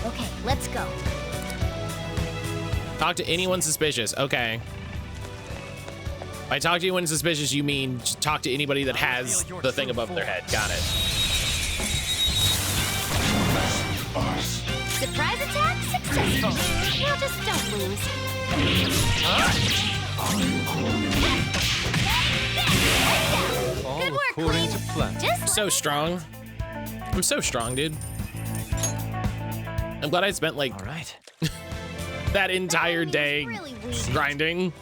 Okay, let's go. Talk to anyone suspicious. Okay. By talk to anyone suspicious, you mean just talk to anybody that has the thing above their head. Got it. Surprise attack successful. Now just don't lose. All Good work, according Queen. to plan. Just So strong. I'm so strong, dude. I'm glad I spent like All right. that entire day really weak. grinding.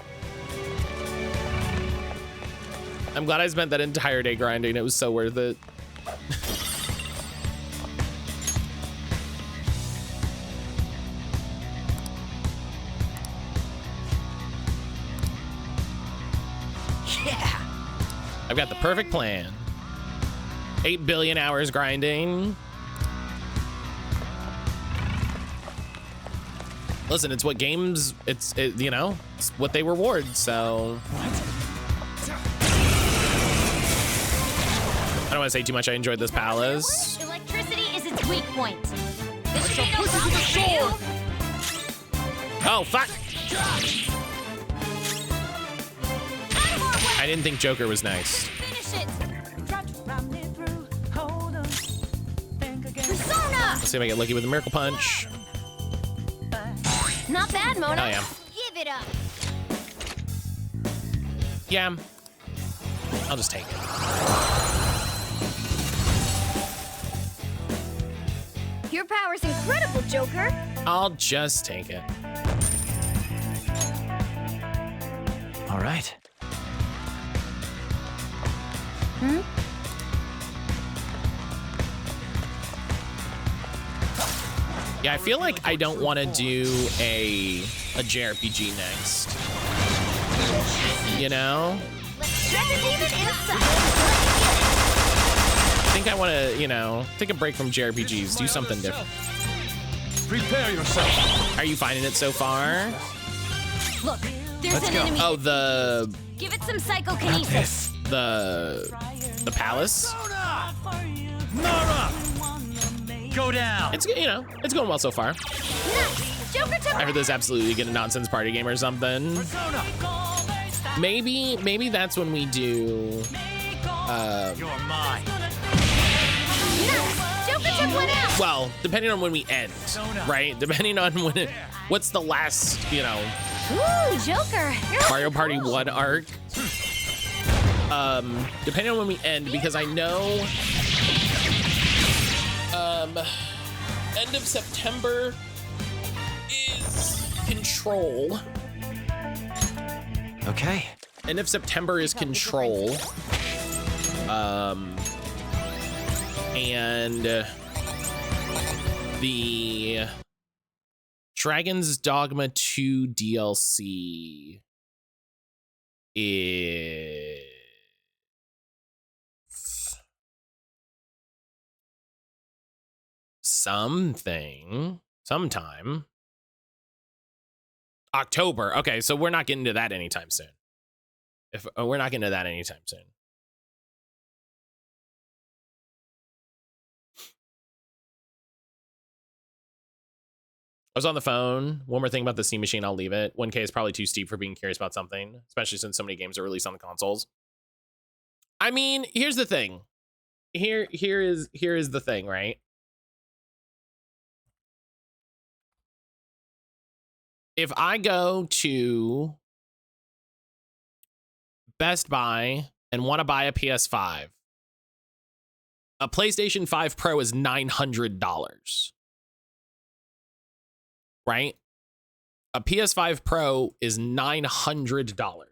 I'm glad I spent that entire day grinding. It was so worth it. Yeah. I've got the perfect plan. 8 billion hours grinding. Listen, it's what games, you know, it's what they reward, so. I don't want to say too much. I enjoyed this palace. Electricity is its weak point. This should be no problem for you. Oh, fuck. I didn't think Joker was next. Finish it. Persona. Let's see if I get lucky with a Miracle Punch. Not bad, Mona. Oh, yeah. Give it up. Yeah. I'll just take it. Your power's incredible, Joker. I'll just take it. All right. Yeah, I feel like I don't want to do a JRPG next. You know? Let the demon inside. I think I want to, you know, take a break from JRPGs, do something different. Prepare yourself. Are you finding it so far? Look, there's Let's an go. enemy. Oh, the Give it some psychokinesis. the palace. Nara! Go down. It's, you know, it's going well so far. Nice. Joker took I heard this absolutely get a nonsense party game or something. Persona. Maybe that's when we do. You're mine. Nice. Joker took one out. Well, depending on when we end, right? Depending on when what's the last, you know, Ooh, Joker. You're Mario Party 1 arc. Depending on when we end, because I know end of September is Control. Okay. End of September is Control. And the Dragon's Dogma 2 DLC is sometime October. Okay, so we're not getting to that anytime soon. We're not getting to that anytime soon. was on the phone. One more thing about the Steam machine, I'll leave it. 1K is probably too steep for being curious about something, especially since so many games are released on the consoles. I mean, here's the thing. Here is the thing, right? If I go to Best Buy and want to buy a PS5, a PlayStation 5 Pro is $900, right? A PS5 Pro is $900.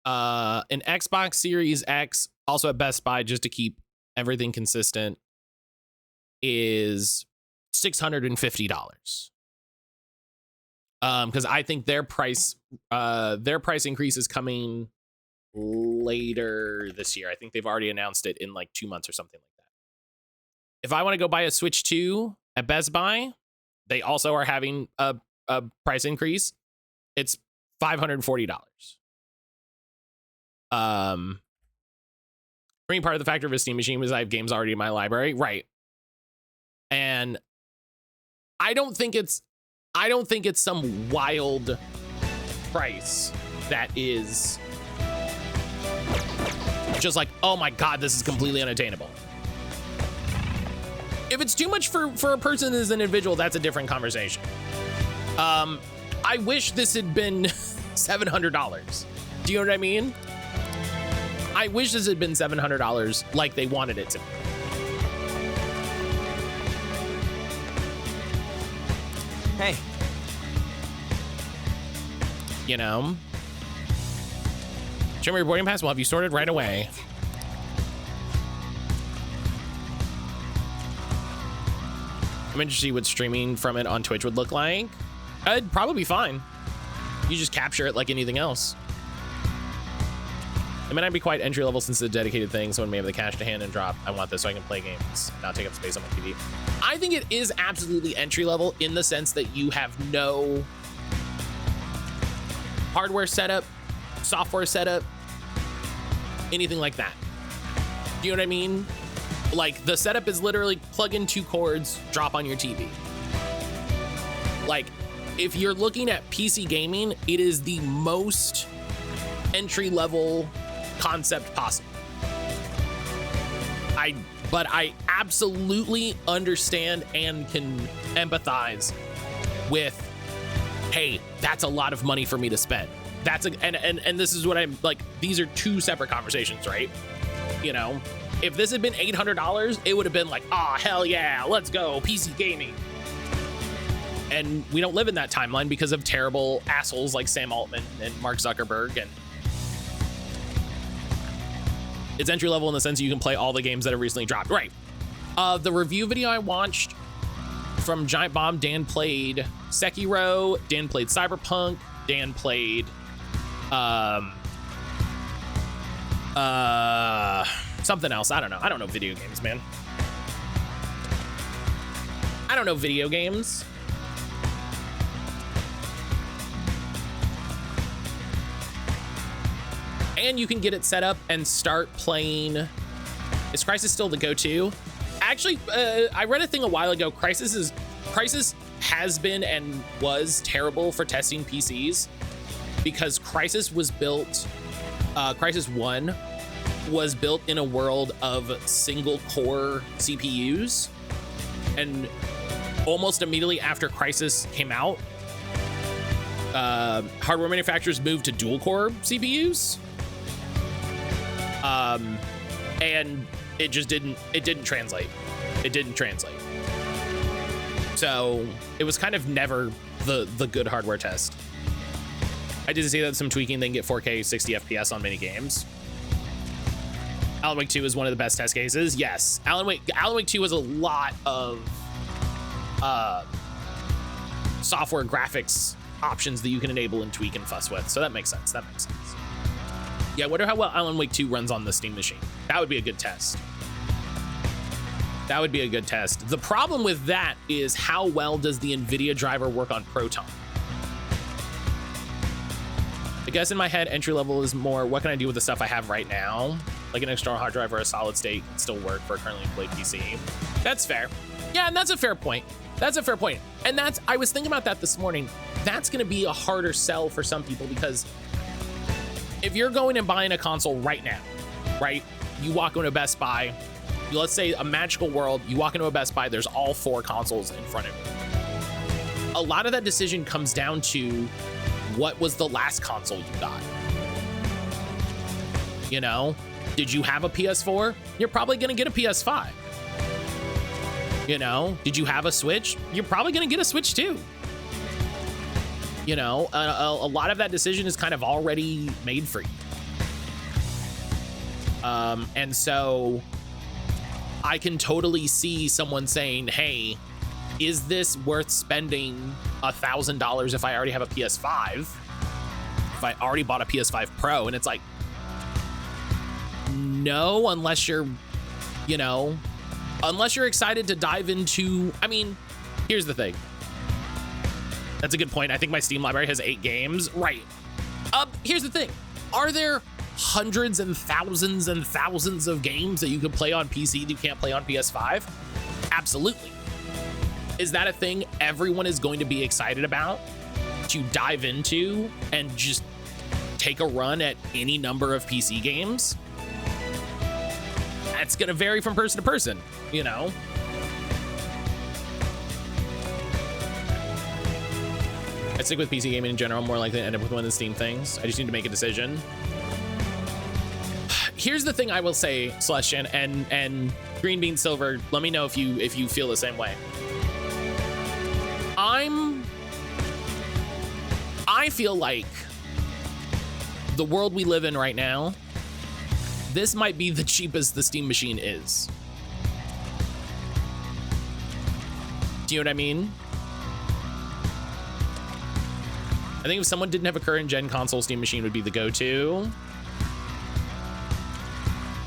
An Xbox Series X, also at Best Buy, just to keep everything consistent, is $650. Because I think their price increase is coming later this year. I think they've already announced it in like 2 months or something like that. If I want to go buy a Switch 2 at Best Buy, they also are having a price increase. It's $540. Being part of the factor of a Steam machine was I have games already in my library, right? And I don't think it's some wild price that is just like, oh my god, this is completely unattainable. If it's too much for a person as an individual, that's a different conversation. I wish this had been $700. Do you know what I mean? I wish this had been $700 like they wanted it to be. Hey. You know? Show me your boarding pass. We'll have you sorted right away. I'm interested to see what streaming from it on Twitch would look like. It'd probably be fine. You just capture it like anything else. It may not be quite entry level since it's a dedicated thing. Someone may have the cash to hand and drop. I want this so I can play games, not take up space on my TV. I think it is absolutely entry level in the sense that you have no hardware setup, software setup, anything like that. Do you know what I mean? Like the setup is literally plug in 2 cords, drop on your TV. Like if you're looking at PC gaming, it is the most entry level concept possible. But I absolutely understand and can empathize with, hey, that's a lot of money for me to spend. And this is what I'm like, these are 2 separate conversations, right? You know, if this had been $800, it would have been like, oh, hell yeah, let's go, PC gaming. And we don't live in that timeline because of terrible assholes like Sam Altman and Mark Zuckerberg. And it's entry level in the sense you can play all the games that have recently dropped. Right. The review video I watched from Giant Bomb, Dan played Sekiro, Dan played Cyberpunk, Dan played something else. I don't know. I don't know video games, man. I don't know video games. And you can get it set up and start playing. Is Crysis still the go-to? Actually, I read a thing a while ago. Crysis has been and was terrible for testing PCs because Crysis was built, Crysis 1 was built in a world of single core CPUs. And almost immediately after Crysis came out, hardware manufacturers moved to dual core CPUs. And it just didn't translate. It didn't translate. So it was kind of never the good hardware test. I did see that some tweaking, they can get 4K 60 FPS on many games. Alan Wake 2 is one of the best test cases. Yes, Alan Wake 2 has a lot of software graphics options that you can enable and tweak and fuss with. So that makes sense. That makes sense. Yeah, I wonder how well Alan Wake 2 runs on the Steam machine. That would be a good test. That would be a good test. The problem with that is how well does the NVIDIA driver work on Proton? I guess in my head, entry level is more, what can I do with the stuff I have right now? Like an external hard drive or a solid state can still work for a currently employed PC. That's fair. Yeah, and that's a fair point. That's a fair point. And I was thinking about that this morning. That's going to be a harder sell for some people because if you're going and buying a console right now, right? You walk into a Best Buy, let's say a magical world, you walk into a Best Buy, there's all 4 consoles in front of you. A lot of that decision comes down to what was the last console you got? You know, did you have a PS4? You're probably going to get a PS5. You know, did you have a Switch? You're probably going to get a Switch too. You know, a lot of that decision is kind of already made for you. And so I can totally see someone saying, hey, is this worth spending $1,000 if I already have a PS5? If I already bought a PS5 Pro? And it's like, no, unless you're, you know, unless you're excited to dive into, I mean, here's the thing. That's a good point. I think my Steam library has 8 games. Right. Here's the thing. Are there hundreds and thousands of games that you can play on PC that you can't play on PS5? Absolutely. Is that a thing everyone is going to be excited about to dive into and just take a run at any number of PC games? That's going to vary from person to person, you know? I stick with PC gaming in general, more likely to end up with one of the Steam things. I just need to make a decision. Here's the thing I will say, Celestian and Green Bean Silver, let me know if you feel the same way. I feel like the world we live in right now, this might be the cheapest the Steam machine is. Do you know what I mean? I think if someone didn't have a current gen console, Steam machine would be the go-to.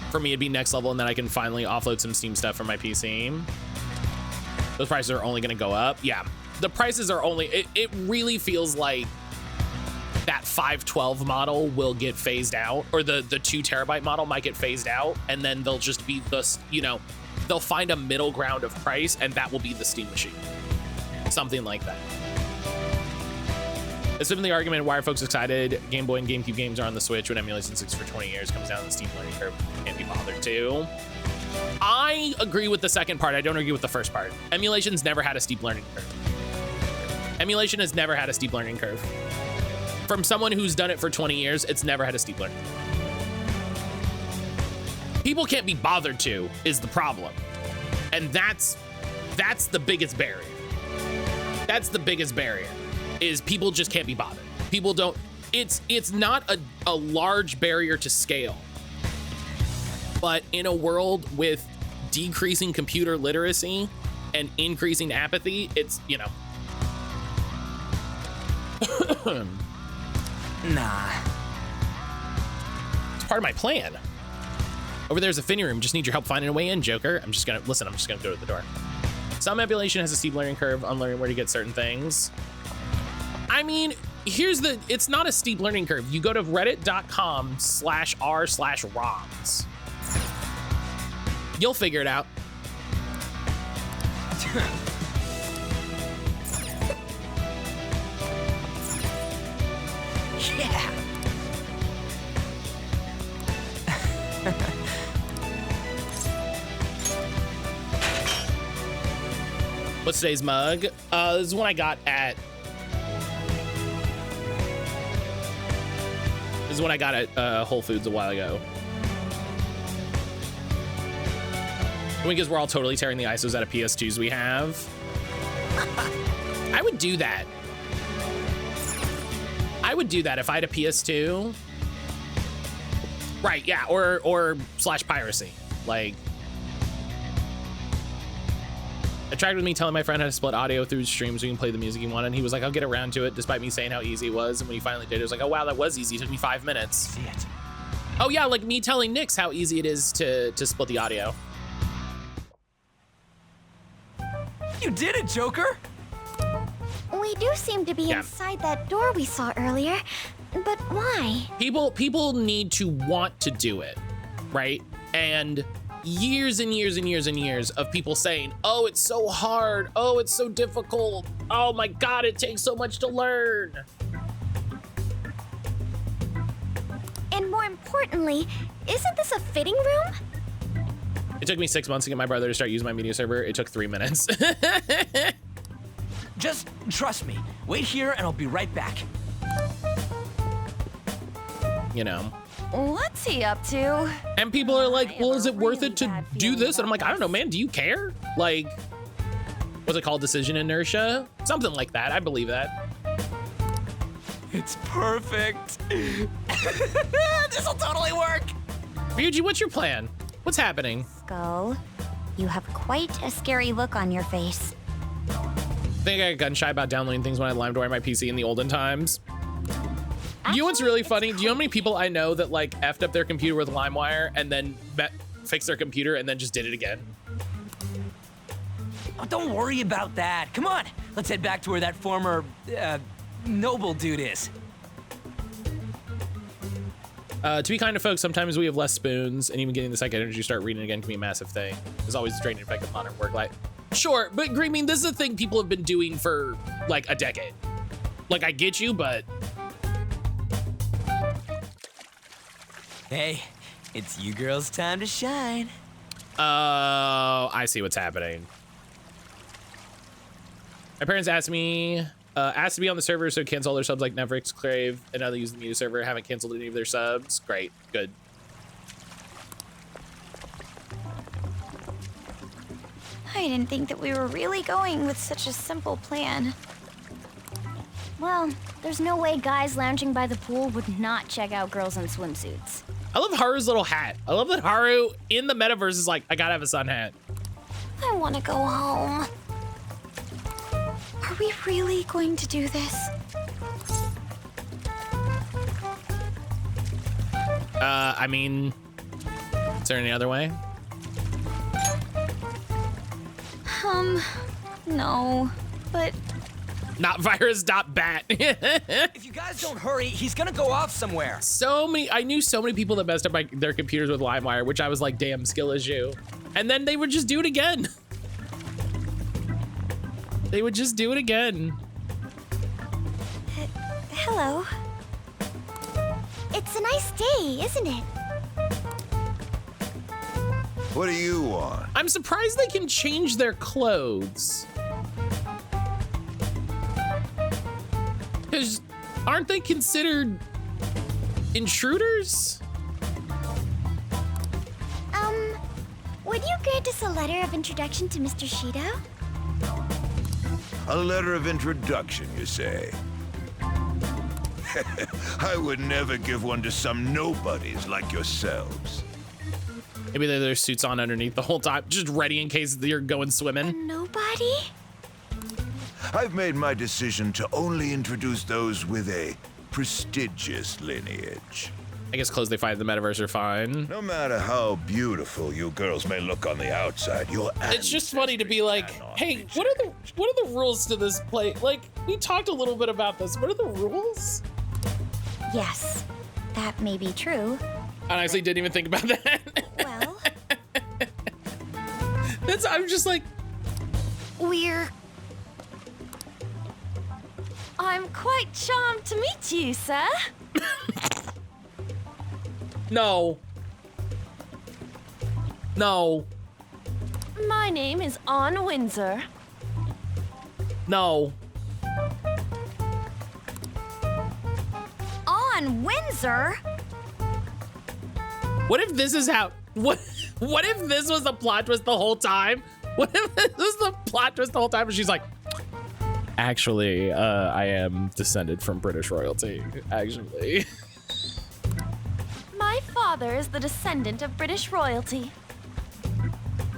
For me, it'd be next level, and then I can finally offload some Steam stuff from my PC. Those prices are only gonna go up. Yeah, the prices are only, it really feels like that 512 model will get phased out, or the 2 terabyte model might get phased out, and then they'll just be the, you know, they'll find a middle ground of price, and that will be the Steam machine. Something like that. Assuming the argument why are folks excited Game Boy and GameCube games are on the Switch when emulation 6 for 20 years comes down the steep learning curve, can't be bothered to. I agree with the second part. I don't agree with the first part. Emulation's never had a steep learning curve. Emulation has never had a steep learning curve. From someone who's done it for 20 years, it's never had a steep learning curve. People can't be bothered to is the problem. And that's the biggest barrier. That's the biggest barrier. Is people just can't be bothered. People don't, it's not a large barrier to scale. But in a world with decreasing computer literacy and increasing apathy, it's, you know. Nah. It's part of my plan. Over there's a Finny room. Just need your help finding a way in, Joker. I'm just gonna go to the door. Some emulation has a steep learning curve on learning where to get certain things. I mean, it's not a steep learning curve. You go to reddit.com/r/ROMs. You'll figure it out. Yeah. What's today's mug? This is one I got at Whole Foods a while ago. Because we're all totally tearing the ISOs out of PS2s we have. I would do that. I would do that if I had a PS2. Right, yeah, or /piracy. Like, attracted me telling my friend how to split audio through streams so you can play the music you wanted. And he was like, I'll get around to it, despite me saying how easy it was. And when he finally did, it was like, oh wow, that was easy. It took me 5 minutes. See it. Oh yeah, like me telling Nyx how easy it is to split the audio. You did it, Joker! We do seem to be inside that door we saw earlier, but why? People need to want to do it, right? And years and years and years and years of people saying, oh, it's so hard. Oh, it's so difficult. Oh my God, it takes so much to learn. And more importantly, isn't this a fitting room? It took me 6 months to get my brother to start using my media server. It took 3 minutes. Just trust me. Wait here and I'll be right back. You know. What's he up to? And people are like, well, is it worth it to bad do feeling this? And I'm about like, I don't know, man. Do you care? Like, what's it called? Decision inertia? Something like that. I believe that. It's perfect. This'll totally work. Ryuji, what's your plan? What's happening? Skull, you have quite a scary look on your face. I think I got gun shy about downloading things when I LimeWire my PC in the olden times. You know what's really funny? Do you know how many people I know that like effed up their computer with LimeWire and then fixed their computer and then just did it again? Oh, don't worry about that. Come on, let's head back to where that former noble dude is. To be kind to folks, sometimes we have less spoons, and even getting the psychic energy to start reading again can be a massive thing. There's always a draining effect of modern work life. Sure, but I mean, this is a thing people have been doing for like a decade. Like, I get you, but... Hey, it's you girls' time to shine. Oh, I see what's happening. My parents asked me, asked to be on the server, so cancel all their subs like Netflix, Crave, and now they use the media server. Haven't canceled any of their subs. Great, good. I didn't think that we were really going with such a simple plan. Well, there's no way guys lounging by the pool would not check out girls in swimsuits. I love Haru's little hat. I love that Haru in the metaverse is like, I gotta have a sun hat. I want to go home. Are we really going to do this? I mean, is there any other way? No, but... Not virus.bat. If you guys don't hurry, he's gonna go off somewhere. I knew so many people that messed up their computers with LimeWire, which I was like, damn, skill issue. And then they would just do it again. They would just do it again. Hello. It's a nice day, isn't it? What do you want? I'm surprised they can change their clothes. Because aren't they considered intruders? Would you grant us a letter of introduction to Mr. Shido? A letter of introduction, you say? I would never give one to some nobodies like yourselves. Maybe they have their suits on underneath the whole time, just ready in case you're going swimming. Nobody? I've made my decision to only introduce those with a prestigious lineage. I guess clothes they find in the metaverse are fine. No matter how beautiful you girls may look on the outside, your It's just funny to be like, hey, what are the rules to this play? Like, we talked a little bit about this. What are the rules? Yes, that may be true. I honestly didn't even think about that. Well, I'm just like, I'm quite charmed to meet you, sir. no. No. My name is Ann Windsor. No. Ann Windsor? What if this is how, what if this was the plot twist the whole time? What if this was the plot twist the whole time and she's like, actually, I am descended from British royalty, actually. My father is the descendant of British royalty.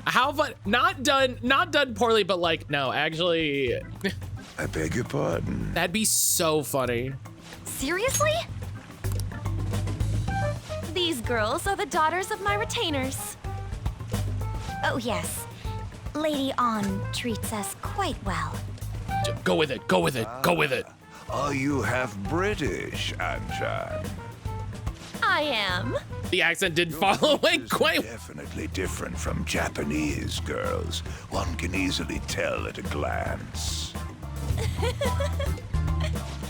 How fun, not done poorly, but like, no, actually. I beg your pardon. That'd be so funny. Seriously? These girls are the daughters of my retainers. Oh, yes. Lady Ann treats us quite well. Go with it, go with it, go with it. Are you half British, Anshan? I am. The accent did fall away quite. Definitely different from Japanese girls. One can easily tell at a glance.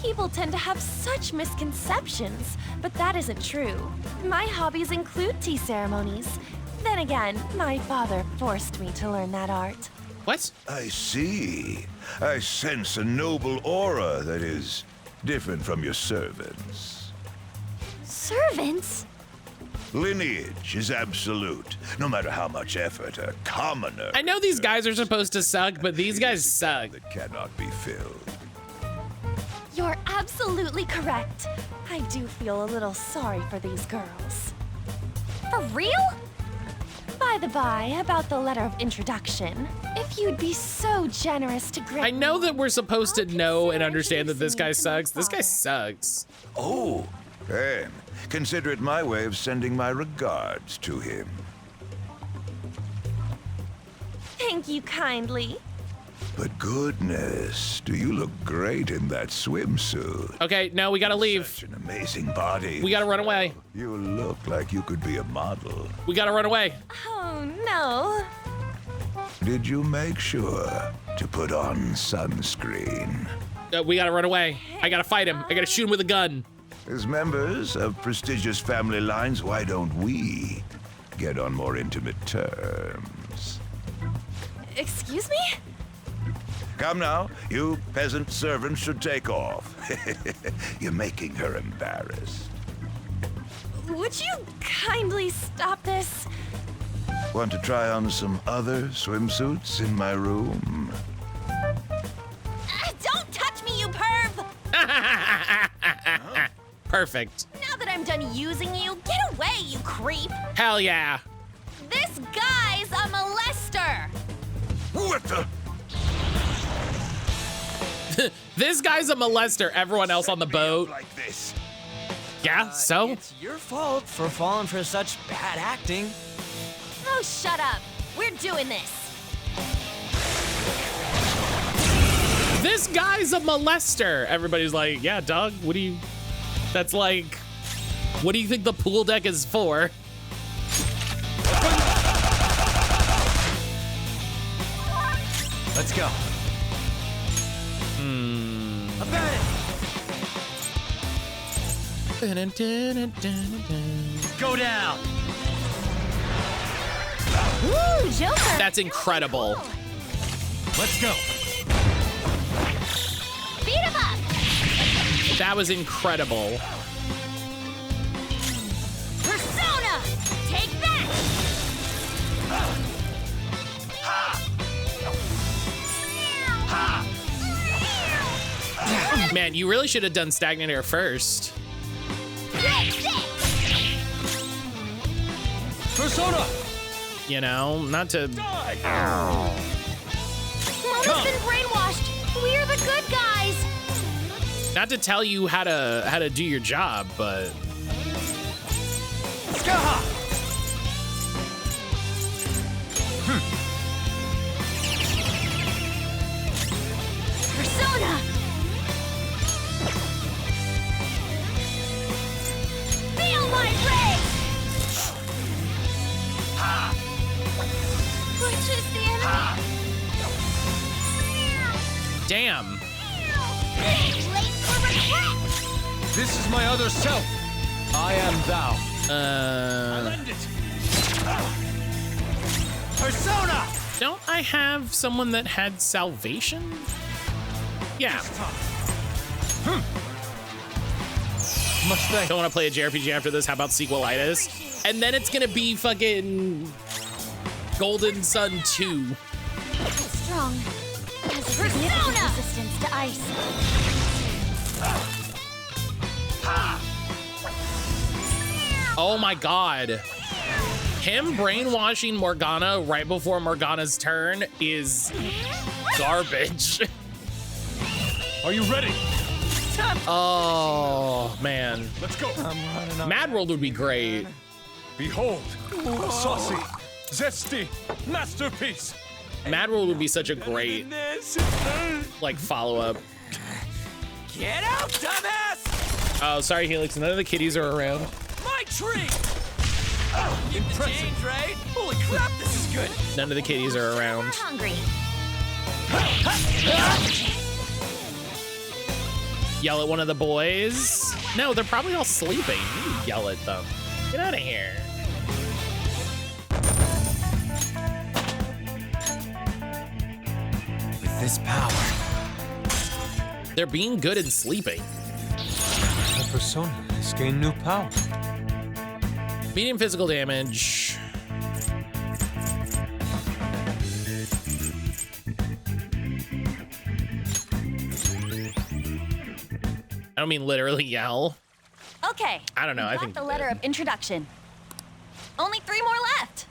People tend to have such misconceptions, but that isn't true. My hobbies include tea ceremonies. Then again, my father forced me to learn that art. What? I see. I sense a noble aura that is different from your servants. Servants? Lineage is absolute, no matter how much effort a commoner. I know these guys are supposed to suck, but these guys suck. That cannot be filled. You're absolutely correct. I do feel a little sorry for these girls. For real? By the by, about the letter of introduction, if you'd be so generous to grant I know that we're supposed to I'll know and consider understand that this guy introducing you to my sucks. This guy father. sucks. Oh, then consider it my way of sending my regards to him. Thank you kindly. But goodness, do you look great in that swimsuit? Okay, no, we gotta leave. Such an amazing body. We gotta run away. You look like you could be a model. We gotta run away. Oh no. Did you make sure to put on sunscreen? We gotta run away. I gotta fight him. I gotta shoot him with a gun. As members of prestigious family lines, why don't we get on more intimate terms? Excuse me? Come now, you peasant servants should take off. You're making her embarrassed. Would you kindly stop this? Want to try on some other swimsuits in my room? Don't touch me, you perv! Perfect. Now that I'm done using you, get away, you creep! Hell yeah. This guy's a molester! What the? This guy's a molester. Everyone else on the boat. Like this. Yeah, so? It's your fault for falling for such bad acting. Oh, shut up. We're doing this. This guy's a molester. Everybody's like, yeah, dog, what do you... That's like... What do you think the pool deck is for? Let's go. Go down. Woo, Joker! That's incredible. Let's go. Beat him up! That was incredible. Persona! Take that! Man, you really should have done stagnant air first. Persona. You know, not to... Mama's been brainwashed. We're the good guys. Not to tell you how to do your job, but... Skaha. Persona! Feel my rage! Which is the enemy? Damn. Late for regret! This is my other self. I am thou. Uh... Persona. Don't I have someone that had salvation? Yeah. Must thank. Don't want to play a JRPG after this. How about sequelitis? And then it's gonna be fucking Golden Sun 2. Strong. Has significant resistance to ice. Oh my god. Him brainwashing Morgana right before Morgana's turn is garbage. Are you ready? Oh, man. Let's go. I'm running Mad World would be great. Behold, a saucy, zesty masterpiece. Mad World would be such a great, like, follow-up. Get out, dumbass! Oh, sorry, Helix. None of the kitties are around. My tree! Impressive, right? Holy crap, this is good. None of the kitties are around. We're hungry. Yell at one of the boys. No, they're probably all sleeping. You yell at them. Get out of here. With this power, They're being good and sleeping. the persona has gained new power. Medium physical damage. I don't mean literally yell. Okay. I don't know, I got think the you letter did. of introduction. Only 3 more left.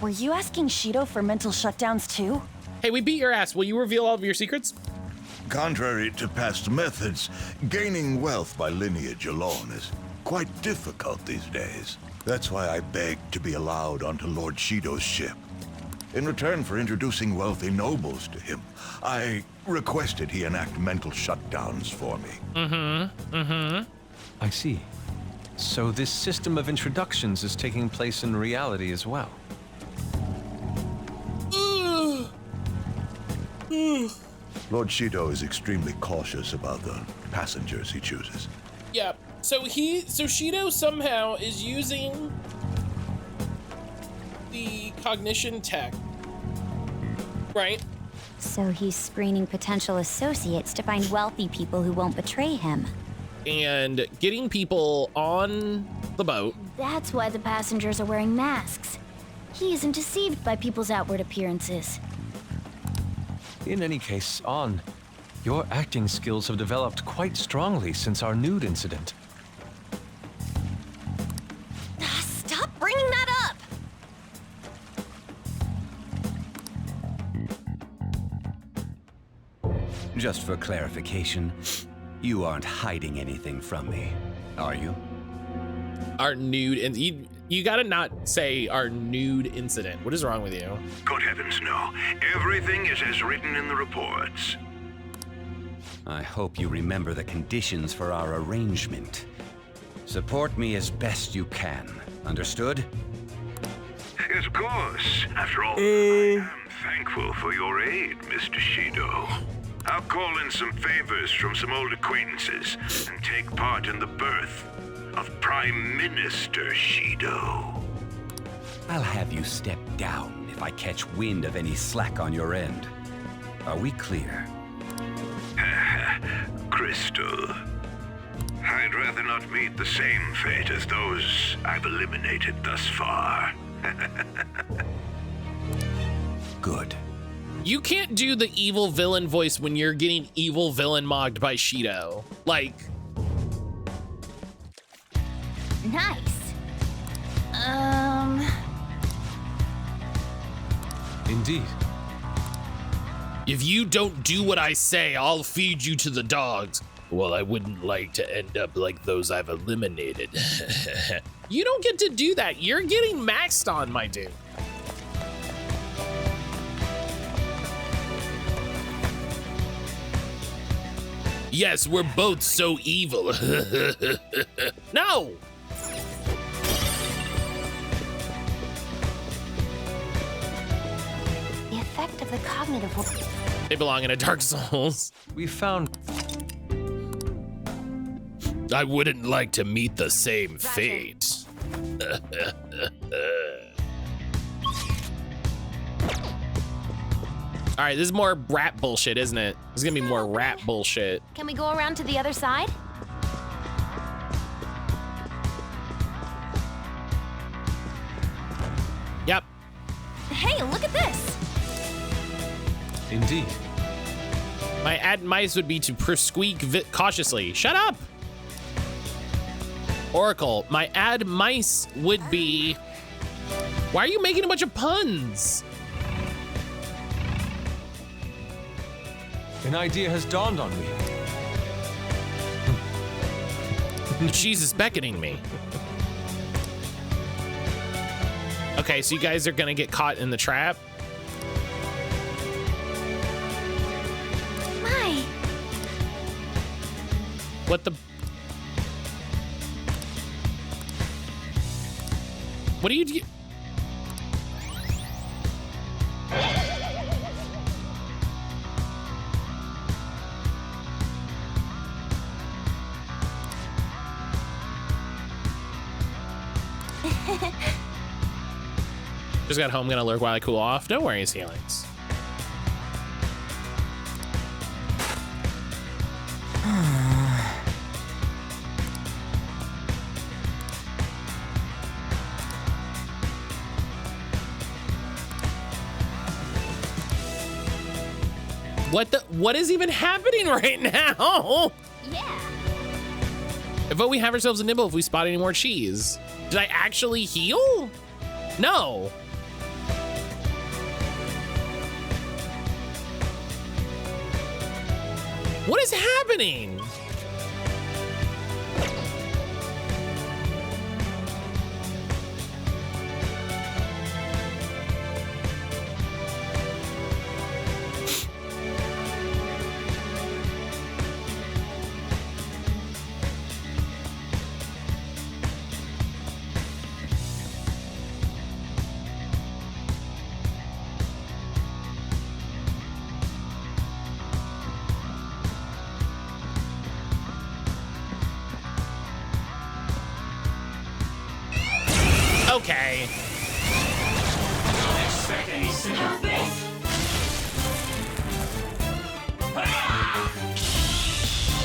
Were you asking Shido for mental shutdowns too? Hey, we beat your ass. Will you reveal all of your secrets? Contrary to past methods, gaining wealth by lineage alone is quite difficult these days. That's why I begged to be allowed onto Lord Shido's ship. In return for introducing wealthy nobles to him, I requested he enact mental shutdowns for me. I see. So this system of introductions is taking place in reality as well. Lord Shido is extremely cautious about the passengers he chooses. Yeah. So Shido somehow is using the cognition tech, right? So he's screening potential associates to find wealthy people who won't betray him. And getting people on the boat. That's why the passengers are wearing masks. He isn't deceived by people's outward appearances. In any case, On, your acting skills have developed quite strongly since our nude incident. Stop bringing that up. Just for clarification, you aren't hiding anything from me, are you? Our nude, and you gotta not say our nude incident. What is wrong with you? Good heavens, no. Everything is as written in the reports. I hope you remember the conditions for our arrangement. Support me as best you can. Understood? Yes, of course. After all, I am thankful for your aid, Mr. Shido. I'll call in some favors from some old acquaintances and take part in the birth of Prime Minister Shido. I'll have you step down if I catch wind of any slack on your end. Are we clear? Crystal, I'd rather not meet the same fate as those I've eliminated thus far. Good. You can't do the evil villain voice when you're getting evil villain mogged by Shido. Like, Nice. Indeed. if you don't do what I say, I'll feed you to the dogs. Well, I wouldn't like to end up like those I've eliminated. You don't get to do that. You're getting maxed on, my dude. Yes, we're both so evil. No! The effect of the cognitive... They belong in a Dark Souls. We found... I wouldn't like to meet the same fate. All right, this is more rap bullshit, isn't it? This is gonna be more rap bullshit. Can we go around to the other side? Yep. Hey, look at this. Indeed. My advice would be to squeak cautiously. Shut up! Oracle, my advice would be... Why are you making a bunch of puns? An idea has dawned on me. Jesus beckoning me. Okay, so you guys are gonna get caught in the trap. My. What the... What do you? Just got home, gonna lurk while I cool off. Don't worry, ceilings. What is even happening right now? Yeah. I vote we have ourselves a nibble if we spot any more cheese. Did I actually heal? No. What is happening? Okay.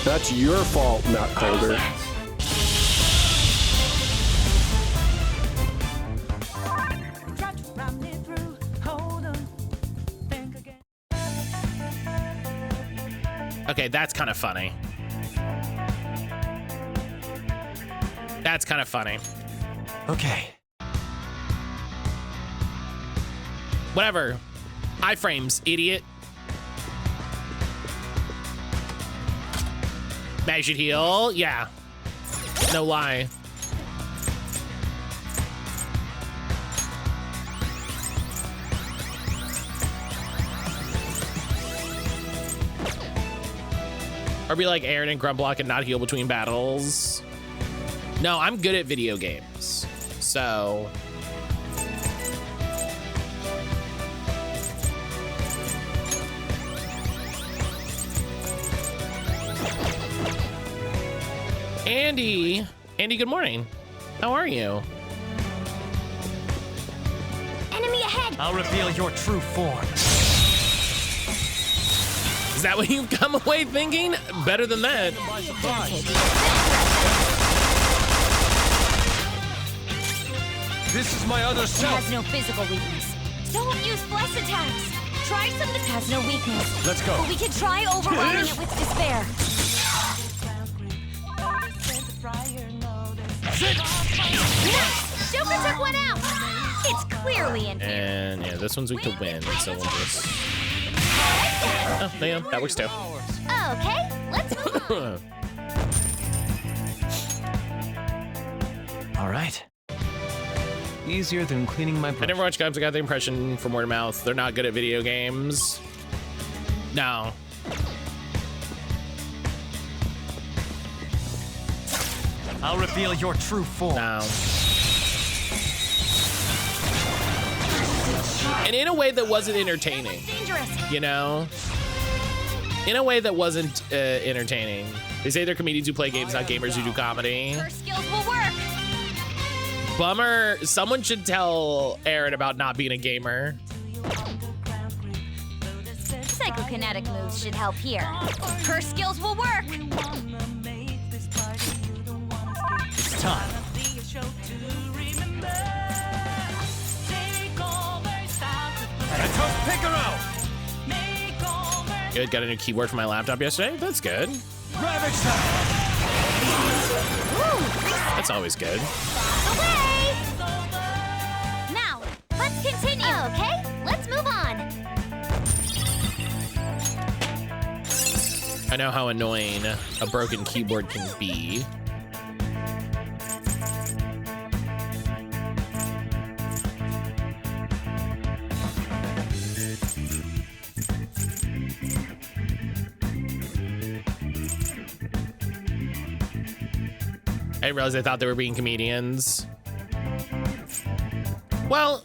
That's your fault, mattcaulder. Okay, that's kind of funny. That's kind of funny. Okay. Whatever. Iframes, idiot. Mag should heal. Yeah. No lie. Or be like Aaron and Grumblock and not heal between battles. No, I'm good at video games. So... Andy, good morning. How are you? Enemy ahead! I'll reveal your true form. Is that what you've come away thinking? Better than that. This is my other It self. has no physical weakness. Don't use bless attacks. Try something that has no weakness. Let's go. But we can try overriding it with despair. Nice! Joker took one out! It's clearly in here. And yeah, this one's weak to win, so we'll just... Oh, yeah, that works too. Okay, let's move on. All right. Easier than cleaning my I brush. never watched Guys. I got the impression from word of mouth they're not good at video games. No. I'll reveal your true form. No. And in a way that wasn't entertaining, Dangerous. you know? In a way that wasn't entertaining. They say they're comedians who play games, not gamers who do comedy. Her skills will work. Bummer. Someone should tell Aaron about not being a gamer. Psychokinetic moves should help here. Her skills will work. It's time. And toast Picaro. Good. Got a new keyboard for my laptop yesterday. That's good. Ravage time. That's always good. Away! Now, let's continue. Okay, let's move on. I know how annoying a broken keyboard can be. I didn't realize I thought they were being comedians. Well,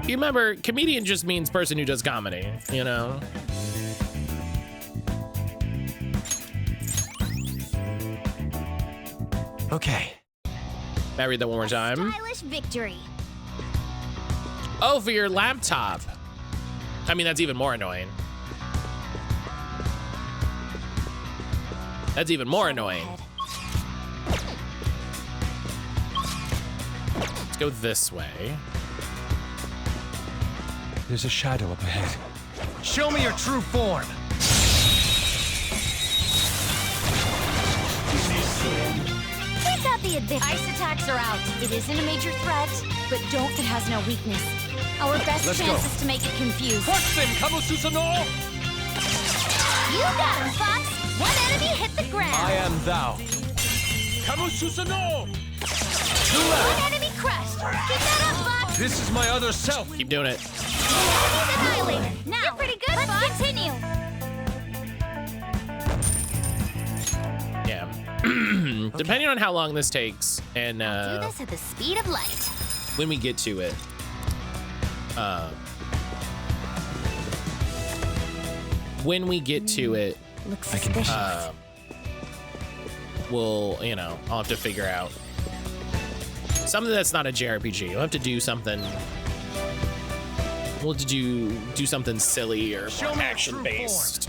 you remember, comedian just means person who does comedy, you know? Okay. May I read that one more time? Stylish victory. Oh, for your laptop. I mean, that's even more annoying. That's even more annoying. Let's go this way. There's a shadow up ahead. Show me your true form. We got the advantage. Ice attacks are out. It isn't a major threat, but don't it has no weakness. Our best Let's chance go. is to make it confused. You got him, Fox. One enemy hit the ground. I am thou. One enemy crushed. Keep that up, Fox. This is my other self. Keep doing it. Enemy's annihilated. Now, you're pretty good, Fox. Let's continue. Yeah. Depending on how long this takes and Do this at the speed of light. when we get to it. When we get to it, Looks suspicious. we'll, you know, I'll have to figure out something that's not a JRPG. We'll have to do something. We'll have to do something silly or action based.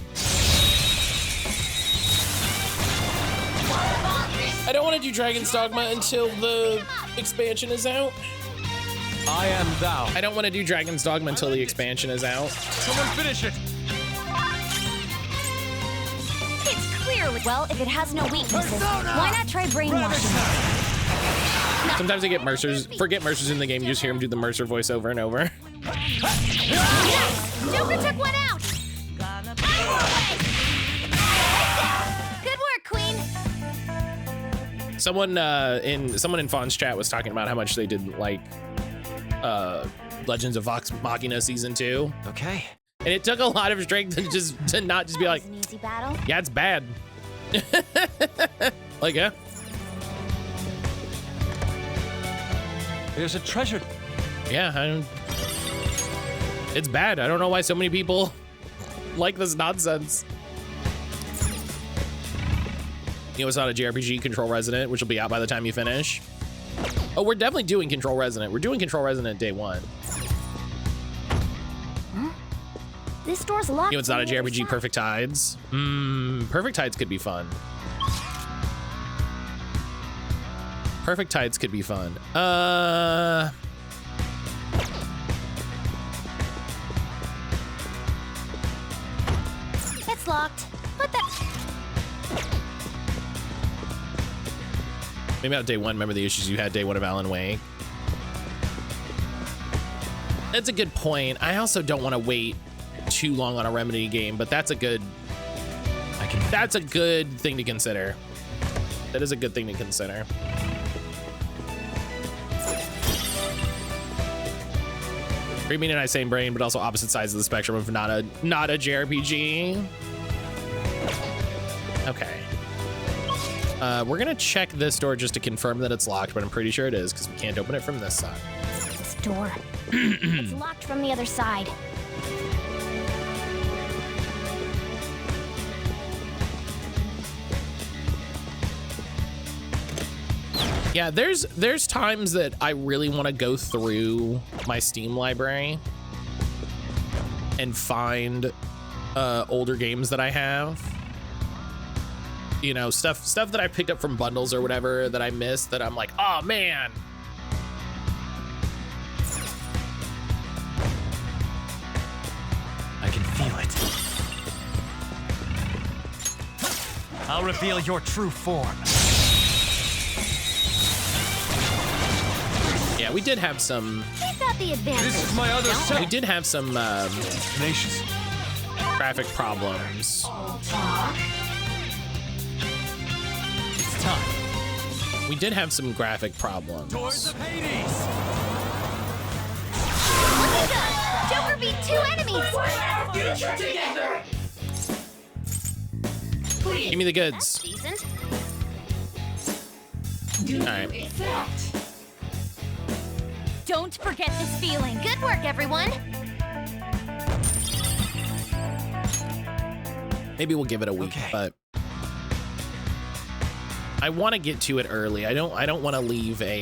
I don't want to do Dragon's Dogma until the expansion is out. I am thou. I don't want to do Dragon's Dogma until the expansion is out. Someone finish it. It's clearly... Well, if it has no weaknesses, why not try brainwashing it? Sometimes I get Mercer's, forget Mercer's in the game, you just hear him do the Mercer voice over and over. Yes! Joker took one out! Good work, Queen! Someone in Fawn's chat was talking about how much they didn't like Legends of Vox Machina Season 2. Okay. And it took a lot of strength to not just be like, An easy battle. yeah, it's bad. Like, yeah. There's a treasure. Yeah, it's bad. I don't know why so many people like this nonsense. You know, it's not a JRPG, Control Resonant, which will be out by the time you finish. Oh, we're definitely doing Control Resonant. We're doing Control Resonant day one. Huh? This door's locked. You know, it's not a from the other JRPG, side. Perfect Tides. Perfect Tides could be fun. Perfect Tides could be fun. It's locked. But that... Maybe not day one. Remember the issues you had day one of Alan Wake? That's a good point. I also don't want to wait too long on a Remedy game, but that's a good thing to consider. That is a good thing to consider. Dreaming and I same brain, but also opposite sides of the spectrum of not a JRPG. Okay. We're gonna check this door just to confirm that it's locked, but I'm pretty sure it is because we can't open it from this side. This door. It's locked from the other side. Yeah, there's times that I really want to go through my Steam library and find older games that I have. You know, stuff that I picked up from bundles or whatever that I missed that I'm like, oh man. I can feel it. I'll reveal your true form. Yeah, we did have some. We got the advantage. This is my other self. We did have some Tenacious. graphic problems. It's time. We did have some graphic problems. Doors of Hades. Look at that! Joker beat 2 enemies! Give me the goods. Decent. All right. Don't forget this feeling. Good work, everyone. Maybe we'll give it a week, but I want to get to it early. I don't want to leave a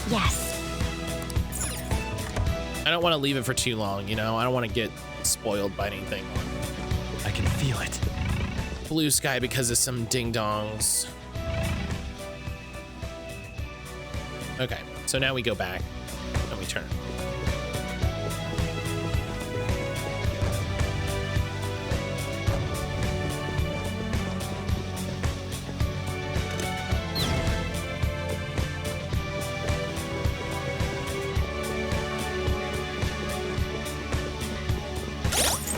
Yes. I don't want to leave it for too long, you know? I don't want to get spoiled by anything. I can feel it. Blue sky because of some ding-dongs. Okay, so now we go back and we turn.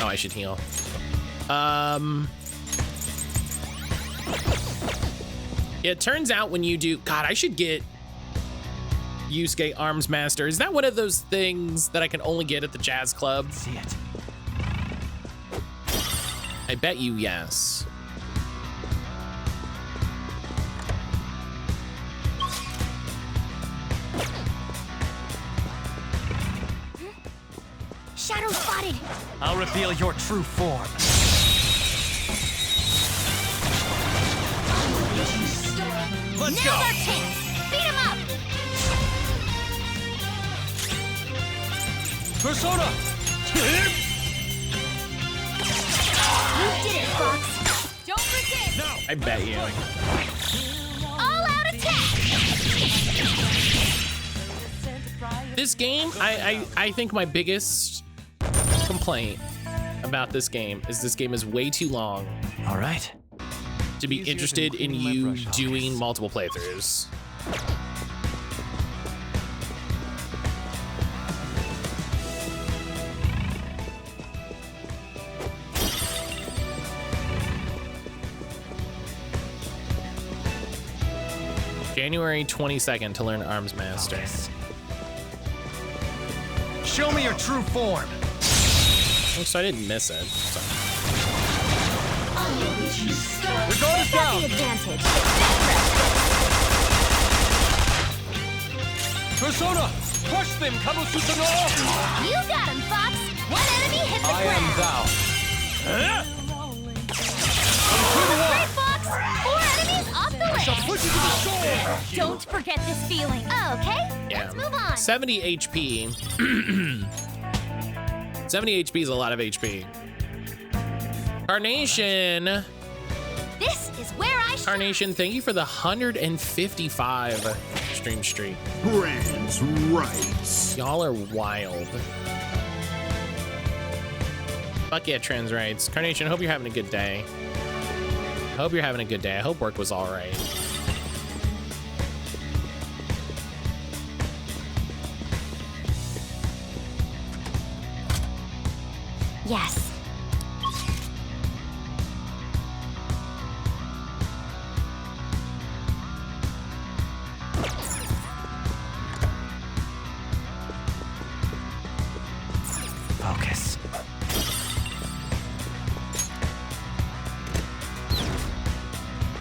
Oh, I should heal. It turns out when you do, God, I should get Yusuke Arms Master. Is that one of those things that I can only get at the jazz club? See it. I bet you yes. Shadow spotted. I'll reveal your true form. Let's Now's go. our chance. Beat him up. Persona. You did it, Fox. Don't resist. No. I bet you. All out attack. This game, I think my biggest complaint about this game is way too long. All right. To be interested in you doing multiple playthroughs. January 22nd to learn Arms Master. Show me your true form. Oh, so I didn't miss it. The guard is down. The advantage. Persona, crush them, Kabususa. You got him, Fox. One enemy hit the I am ground. thou. Great, Fox. 4 enemies off the list. Don't forget this feeling. Okay, let's move on. 70 HP. 70 HP is a lot of HP. Carnation. This is where I shine. Carnation, thank you for the 155 stream streak. Trans rights. Y'all are wild. Fuck yeah, trans rights. Carnation, hope you're having a good day. Hope you're having a good day. I hope work was all right. Yes. Focus.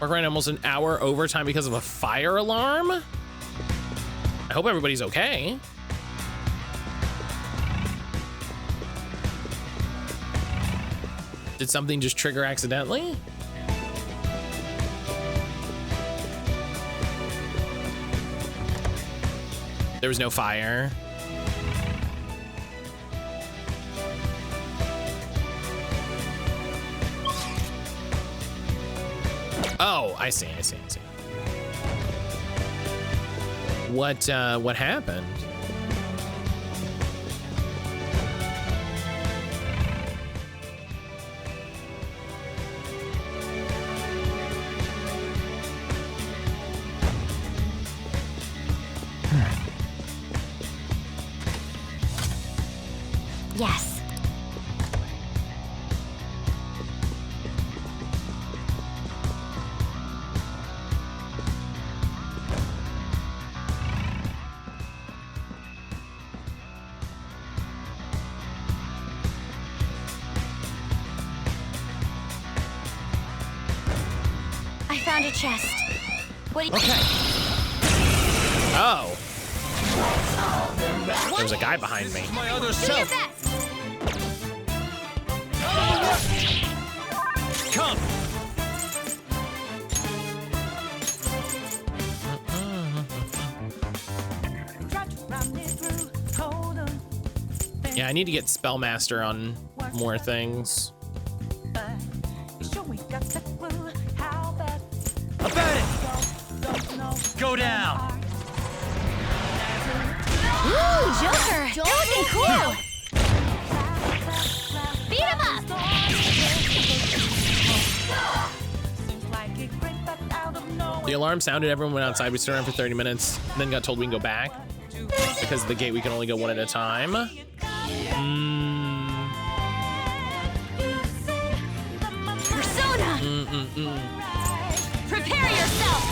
Work right almost an hour overtime because of a fire alarm. I hope everybody's okay. Did something just trigger accidentally? There was no fire. Oh, I see. What happened? Yes. I found a chest. What do you... Okay. Oh. There was a guy behind me. My other Do your self. best. Come. Yeah, I need to get Spellmaster on more things. About it. Go down. Ooh, Joker! You're looking cool! Beat him up! The alarm sounded, everyone went outside. We stood around for 30 minutes, and then got told we can go back. Because of the gate, we can only go one at a time. Persona! Prepare yourself!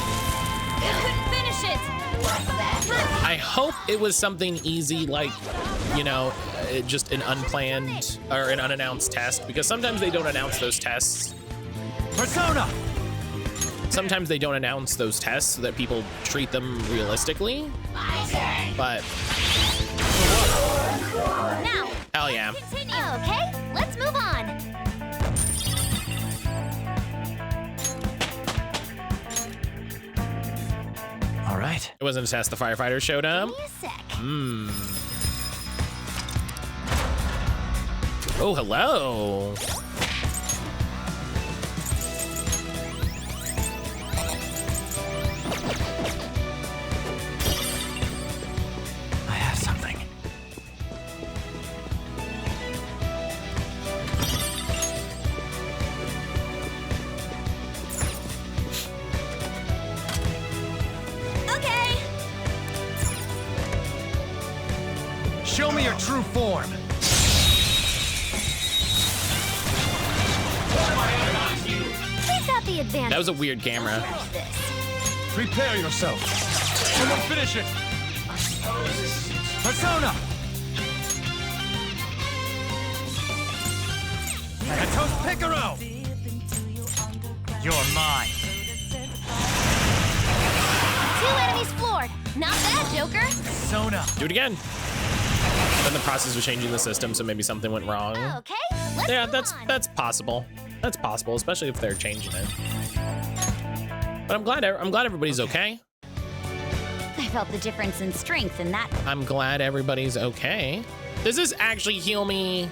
You couldn't finish it! I hope it was something easy, like, you know, just an unplanned or an unannounced test, because sometimes they don't announce those tests. Persona. Sometimes they don't announce those tests so that people treat them realistically. But Now, hell yeah. continue. Okay, let's move on. All right. It wasn't a test. The firefighter showed up. Give me a sec. Oh, hello. I have something. Okay. Show me your true form. We've got the advantage. That was a weird camera. Here's this. Prepare yourself. Someone finish it. Persona. Atos Picaro. You're mine. 2 enemies floored. Not bad, Joker. Persona. Do it again. In the process of changing the system, so maybe something went wrong. Okay, let's Yeah, move on. that's possible. That's possible, especially if they're changing it. But I'm glad everybody's okay. I felt the difference in strength in that. I'm glad everybody's okay. Does this actually heal me?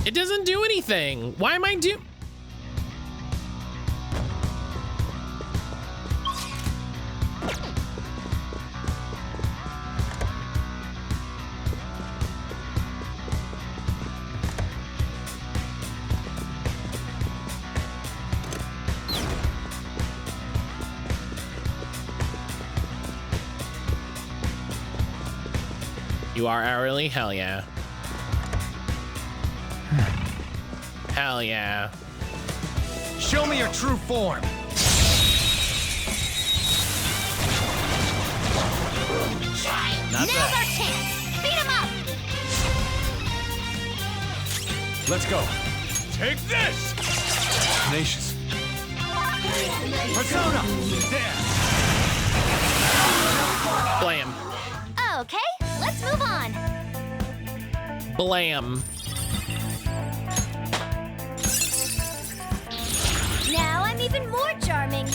It doesn't do anything. Why am I do? You are hourly? Hell yeah. Hell yeah. Show me your true form. Not Now's bad. our chance. Beat him up. Let's go. Take this. Tenacious. Persona. There. Blam. Okay, let's move on. Blam. Now I'm even more charming.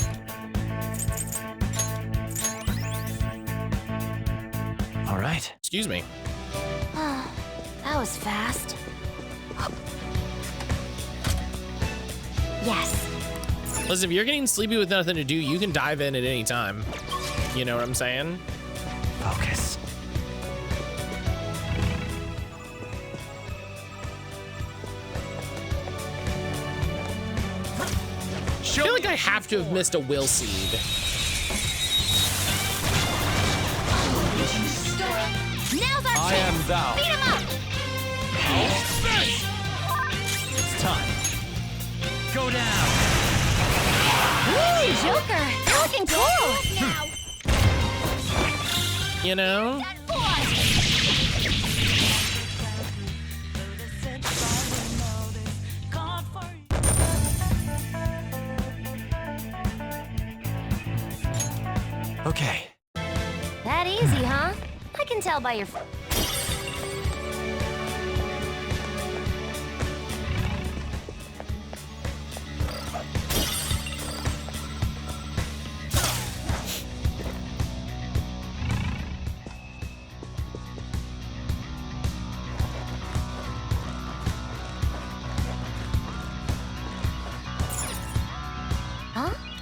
All right. Excuse me. That was fast. Yes. Listen, if you're getting sleepy with nothing to do, you can dive in at any time. You know what I'm saying? Focus. I feel like I have to have missed a will seed. Now's our I chance. am thou. Beat him up. It's time. Go down. Woo, Joker, you're looking cool. Now. You know? That force. Okay. That easy, huh? I can tell by your...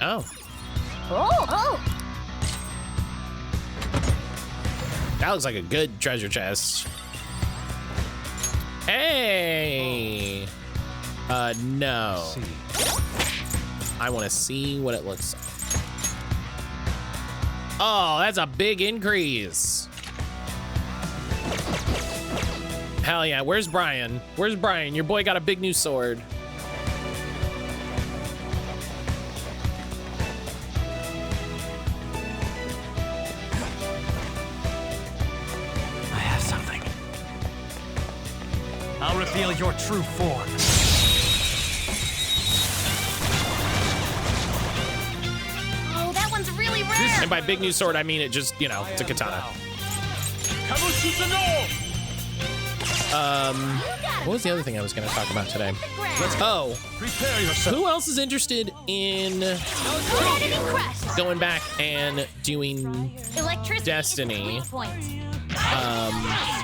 Oh. Oh! That looks like a good treasure chest. Hey! No. I want to see what it looks like. Oh, that's a big increase. Hell yeah. Where's Brian? Where's Brian? Your boy got a big new sword. I'll reveal your true form. Oh, that one's really rare! And by big new sword, I mean it just, you know, it's a katana. What was the other thing I was going to talk about today? Oh, Prepare yourself. who else is interested in going back and doing Electricity Destiny? is weak point.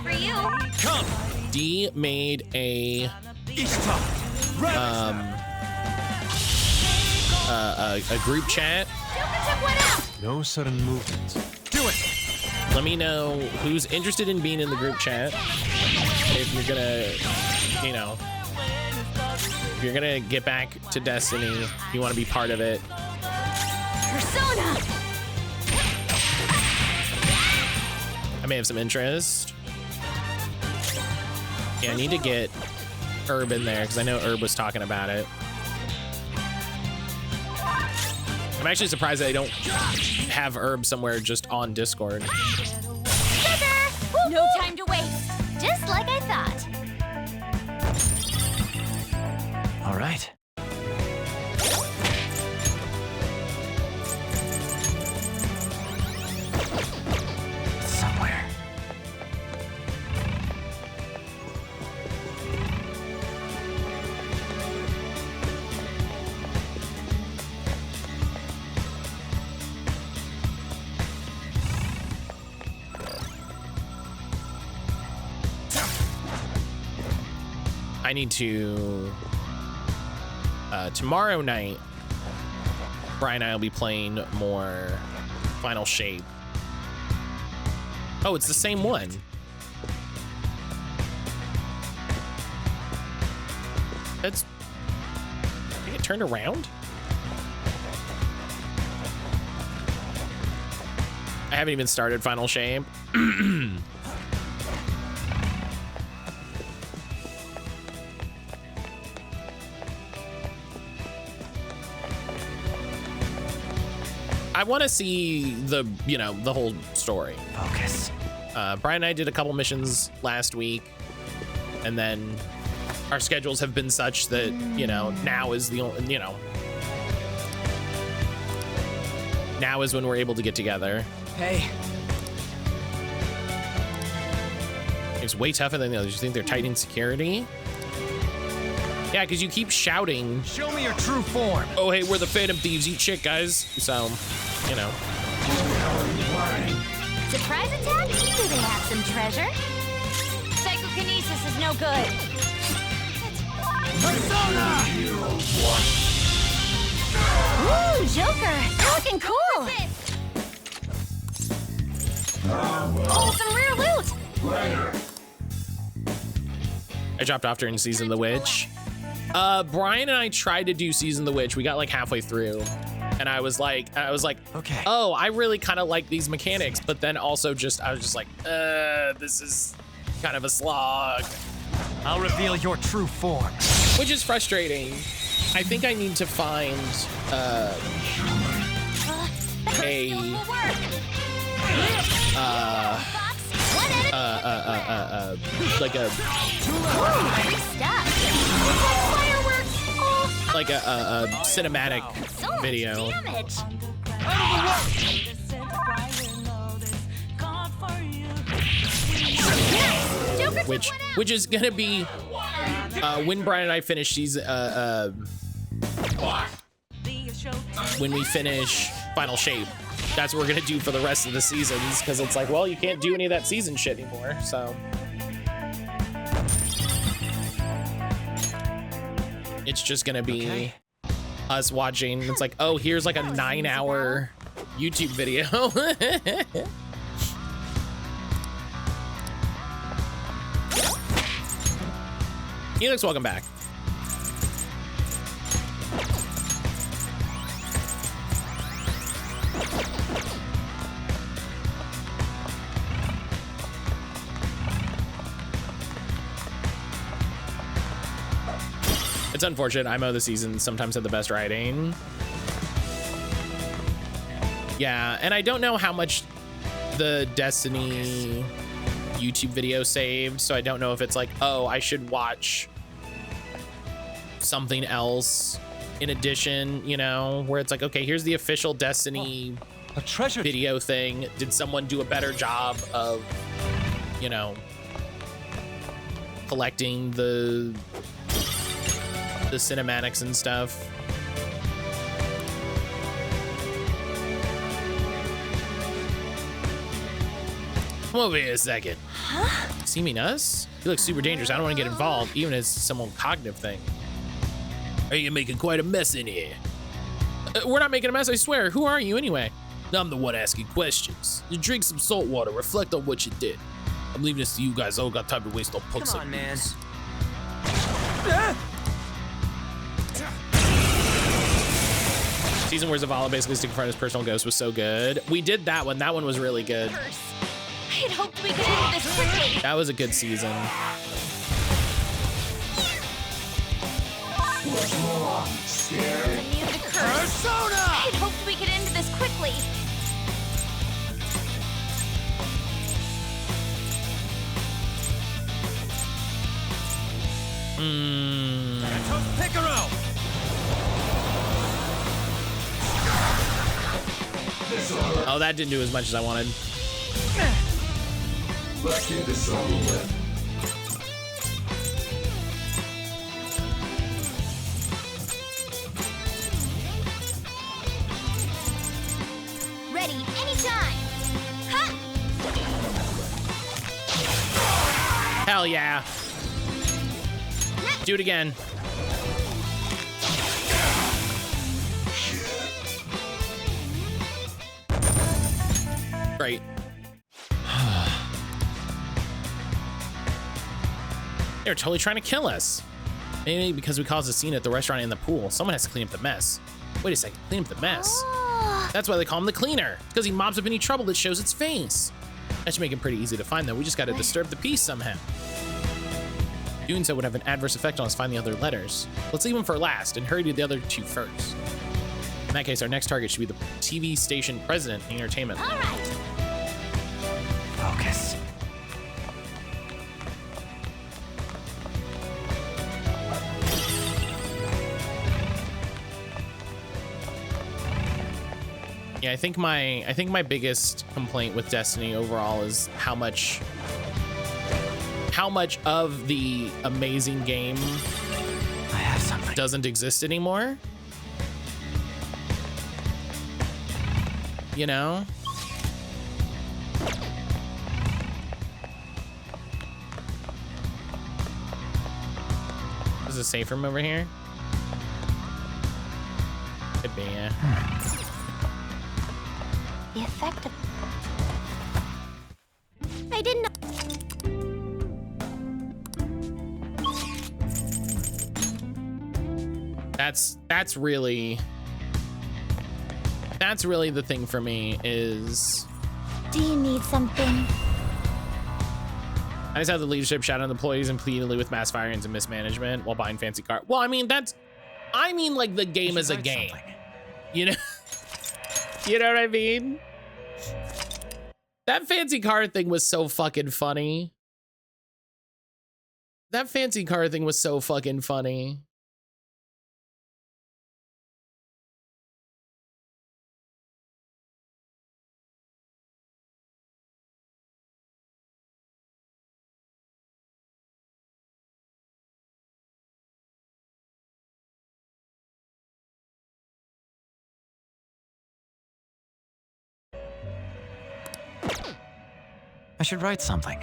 For you. Come. D made a group chat. No sudden movements. Do it. Let me know who's interested in being in the group chat. If you're gonna, you know, if you're gonna get back to Destiny, you want to be part of it. Persona. I may have some interest. Yeah, I need to get Herb in there because I know Herb was talking about it. I'm actually surprised that I don't have Herb somewhere just on Discord. No time to waste. Just like I thought. All right. Somewhere. I need to, tomorrow night, Brian and I will be playing more Final Shape. Oh, it's the same one. That's, I think it turned around? I haven't even started Final Shape. I want to see the, you know, the whole story. Focus. Brian and I did a couple missions last week, and then our schedules have been such that, you know, now is the only, you know, now is when we're able to get together. Hey. It's way tougher than the others. You think they're tightening security? Yeah, because you keep shouting. Show me your true form. Oh, hey, we're the Phantom Thieves. Eat shit, guys. So, you know. Surprise attack? Do they have some treasure? Psychokinesis is no good. Persona! Ooh, Joker! Looking cool! Oh, some rare loot! I dropped off during Season of the Witch. Brian and I tried to do Season of the Witch. We got like halfway through, and I was like, okay. Oh, I really kind of like these mechanics, but then also I was just like, this is kind of a slog. I'll reveal your true form. Which is frustrating. I think I need to find like a like a cinematic video. which is gonna be when Brian and I finish these when we finish Final Shape. That's what we're gonna do for the rest of the seasons, because it's like, well, you can't do any of that season shit anymore, so it's just gonna be us watching. It's like, oh, here's like a 9-hour YouTube video. Helix, welcome back. It's unfortunate. IMO the season sometimes had the best writing. Yeah, and I don't know how much the Destiny YouTube video saved, so I don't know if it's like, oh, I should watch something else in addition, you know, where it's like, okay, here's the official Destiny a treasure video thing. Did someone do a better job of, you know, collecting the cinematics and stuff? Come over here a second. Huh? See me us? You look super dangerous. I don't want to get involved, even as some cognitive thing. Are you making quite a mess in here? We're not making a mess, I swear. Who are you anyway? I'm the one asking questions. You drink some salt water, reflect on what you did. I'm leaving this to you guys. I don't got time to waste on punks. Come on, man. Season where Zavala basically sticking in front of his personal ghost was so good. We did that one. That one was really good. I had hoped we could end this quickly. That was a good season. Immune to curse. Persona! I had hoped we could end this quickly. Picaro! Oh, that didn't do as much as I wanted. Let's get this over with. Ready anytime. Ha! Hell yeah. Do it again. Great. They're totally trying to kill us. Maybe because we caused a scene at the restaurant and the pool. Someone has to clean up the mess. Wait a second, clean up the mess. That's why they call him the cleaner. Because he mops up any trouble that shows its face. That should make him pretty easy to find though. We just gotta disturb the peace somehow. Doing so would have an adverse effect on us finding the other letters. Let's leave them for last and hurry to the other two first. In that case, our next target should be the TV station president in entertainment. All right. Focus. Yeah, I think my biggest complaint with Destiny overall is how much of the amazing game I have something. doesn't exist anymore. You know? Is it a safe room over here? Could be, yeah. The effect of... I didn't... That's really the thing for me is... Do you need something? I just have the leadership shout out employees repeatedly with mass firings and mismanagement while buying fancy cars. Well, I mean like the game is a game. You know? You know what I mean? That fancy car thing was so fucking funny. That fancy car thing was so fucking funny. I should write something.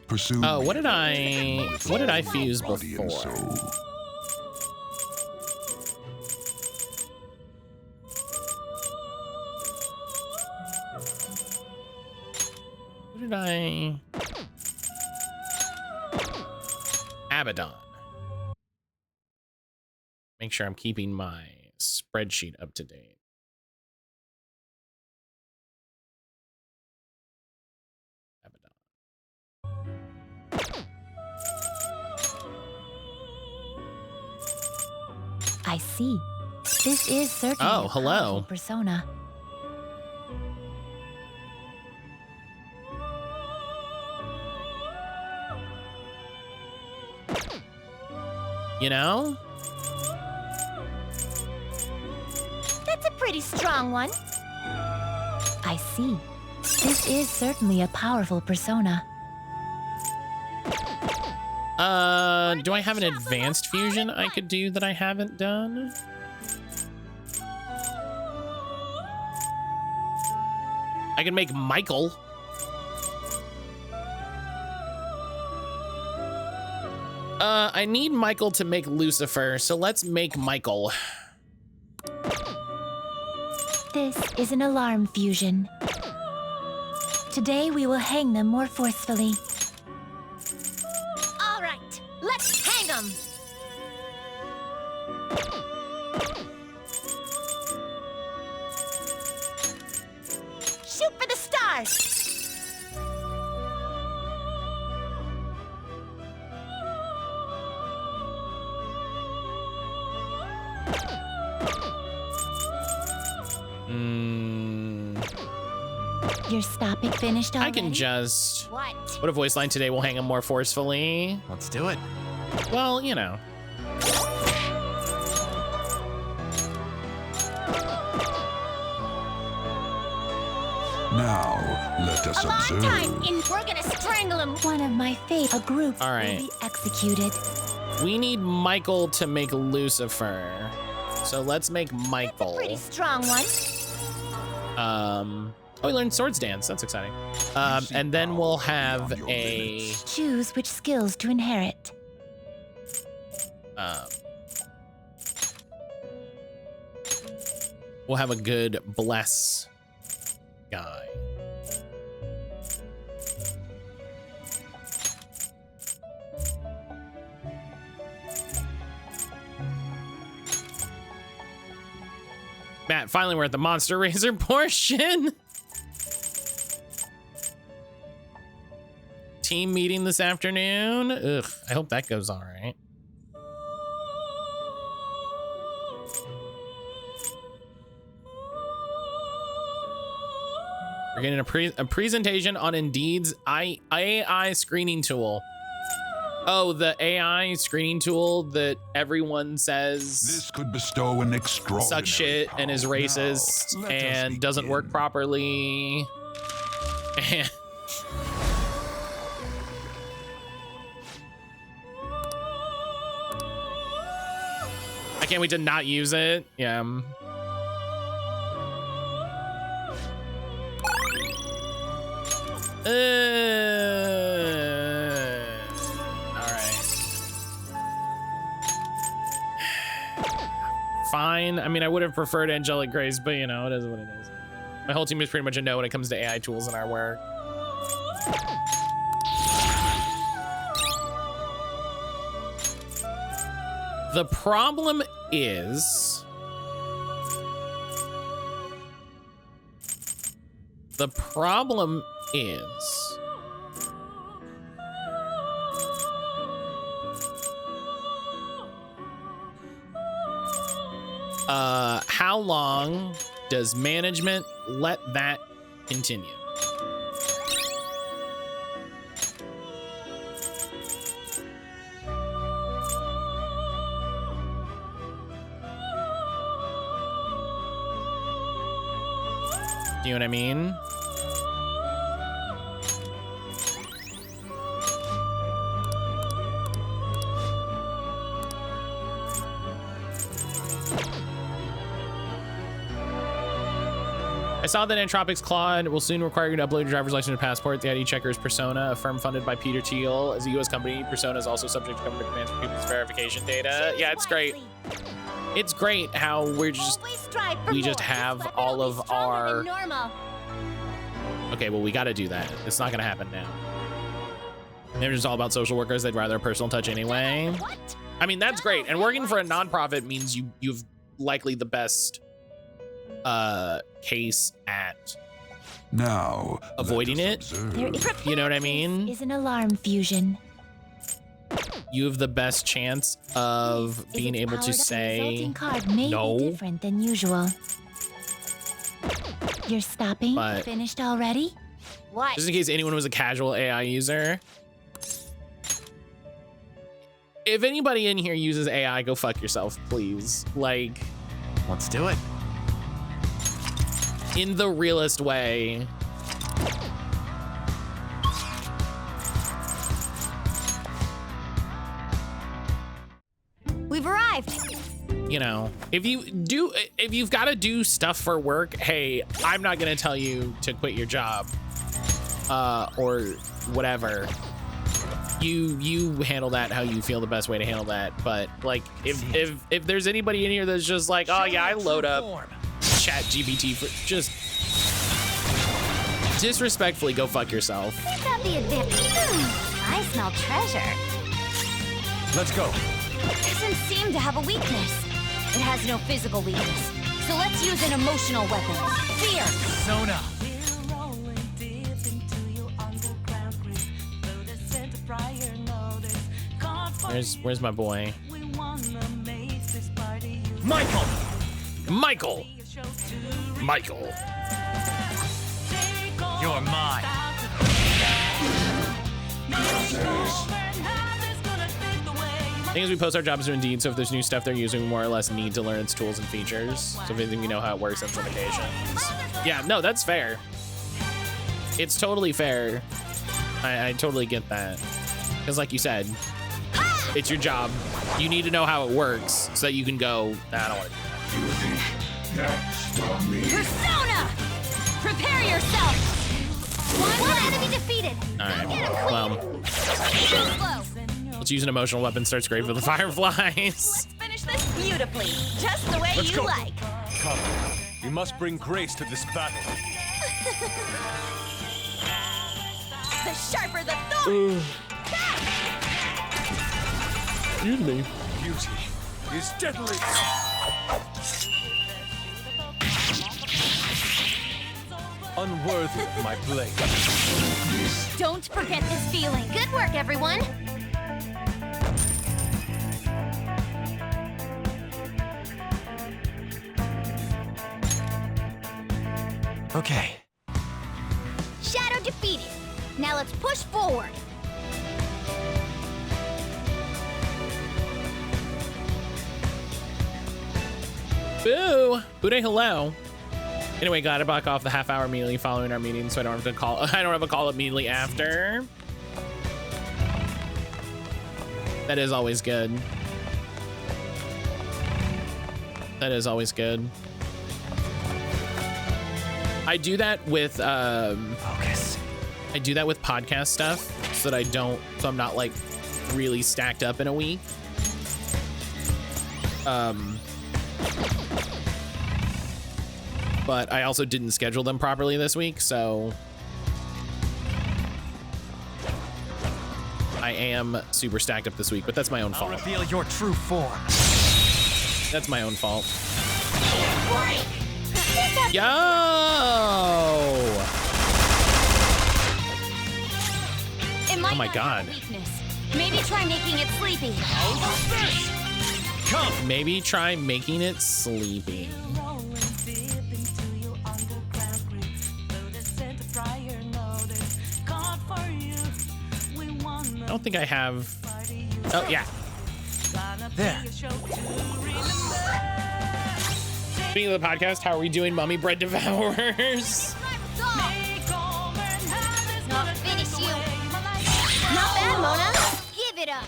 Pursue. Oh, what did I fuse body and before? soul. What did I? Abaddon. Make sure I'm keeping my spreadsheet up to date. I see. This is certainly Oh, a hello. powerful persona. You know? That's a pretty strong one. I see. This is certainly a powerful persona. Do I have an advanced fusion I could do that I haven't done? I can make Michael. I need Michael to make Lucifer, so let's make Michael. This is an alarm fusion. Today we will hang them more forcefully. All right, let's hang 'em. Shoot for the stars. Your stopping finished already? I can just... What? What a voice line today will hang him more forcefully. Let's do it. Well, you know. Now, let us Alarm observe. time! We're gonna strangle him. One of my fate. A group All right. will be executed. We need Michael to make Lucifer. So let's make Michael. Pretty strong one. Oh, we learned Swords Dance. That's exciting. And then we'll have a... Choose which skills to inherit. We'll have a good bless guy. Matt, finally we're at the Monster Razor portion. Team meeting this afternoon. Ugh, I hope that goes all right. We're getting a presentation on Indeed's AI screening tool. Oh, the AI screening tool that everyone says This could bestow an extraordinary sucks shit and is power. racist Now, let us and doesn't work begin. properly. And I can't wait to not use it. Yeah. All right. Fine. I mean, I would have preferred Angelic Grace, but you know, it is what it is. My whole team is pretty much a no when it comes to AI tools in our work. The problem is... how long does management let that continue? Do you know what I mean? I saw that Entropic's Claude will soon require you to upload your driver's license and passport. The ID checker is Persona, a firm funded by Peter Thiel. As a U.S. company, Persona is also subject to government demands for people's verification data. Yeah, it's great. It's great how we just have all of our... Okay, well, we got to do that. It's not going to happen now. They're just all about social workers. They'd rather a personal touch anyway. I mean, that's great. And working for a nonprofit means you've likely the best case at now avoiding it. You know what I mean? Is an alarm fusion. You have the best chance of being able to say card may no. Be different than usual. You're stopping? But finished already? What? Just in case anyone was a casual AI user. If anybody in here uses AI, go fuck yourself, please. Like, let's do it. In the realest way. We've arrived. You know, if you've got to do stuff for work, hey, I'm not gonna tell you to quit your job, or whatever. You handle that how you feel the best way to handle that. But like, if there's anybody in here that's just like, oh yeah, I load up ChatGPT for just disrespectfully, go fuck yourself. Think that'd be a bit. I smell treasure. Let's go. Doesn't seem to have a weakness. It has no physical weakness. So let's use an emotional weapon. Fear. Persona. Where's my boy? Michael. Michael. You're mine. I think as we post our jobs to Indeed, so if there's new stuff they're using, we more or less need to learn its tools and features. So if anything, we know how it works, implementations. Yeah, no, that's fair. It's totally fair. I totally get that. Because like you said, it's your job. You need to know how it works so that you can go, nah, I don't want to do that. Persona! Prepare yourself! One enemy defeated! Alright, well, let's use an emotional weapon. Starts great for the fireflies. Let's finish this beautifully, just the way you like. Come, we must bring grace to this battle. The sharper the thorn. Excuse me. Beauty is deadly. Unworthy of my blade. Don't forget this feeling. Good work, everyone. Okay. Shadow defeated. Now let's push forward. Boo! Booday, hello. Anyway, gotta block off the half-hour immediately following our meeting, so I don't have to call. I don't have a call immediately after. That is always good. That is always good. I do that with focus. I do that with podcast stuff so that I don't, so I'm not like really stacked up in a week. But I also didn't schedule them properly this week, so I am super stacked up this week, but that's my own fault. I'll reveal your true form. That's my own fault. Yo! Oh my god. Maybe try making it sleepy. Come. Maybe try making it sleepy. I don't think I have. Oh, yeah. There. Speaking of the podcast, how are we doing, Mummy Bread Devourers? Not finish you. Not bad, Mona. Give it up.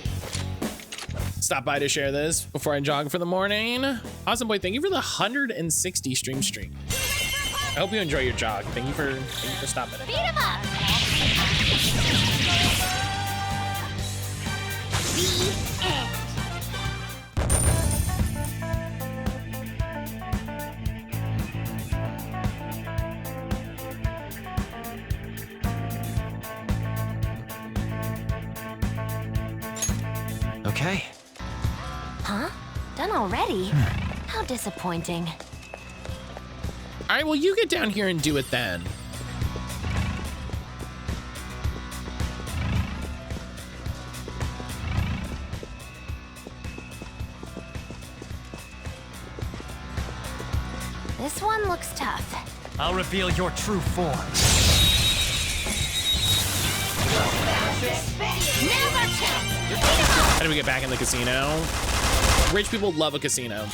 Stop by to share this before I jog for the morning. Awesome boy, thank you for the 160 stream. I hope you enjoy your jog. Thank you for stopping it. Beat him up! The end. Okay. Huh? Done already? How disappointing. All right, well, you get down here and do it then. This one looks tough. I'll reveal your true form. How do we get back in the casino? Rich people love a casino.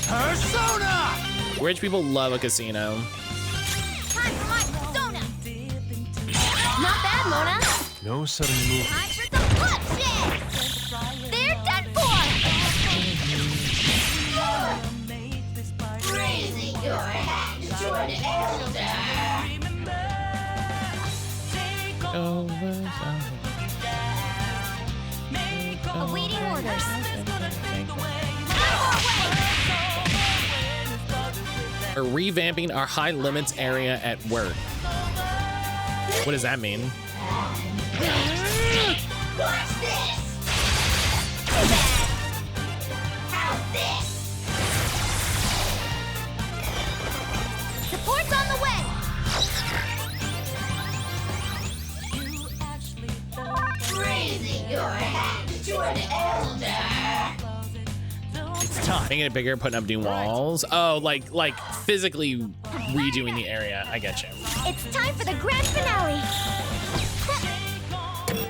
Persona! Rich people love a casino. Time for my persona! Not bad, Mona! No sudden move. Time for some bloodshed! They're done for! Raising your hand to an elder! Awaiting orders. We're revamping our high limits area at work. What does that mean? Watch this! How's this? Support's on the way! Raising your hand to an elder! It's time. Making it bigger, putting up new walls. Oh, like physically redoing the area. I get you. It's time for the grand finale!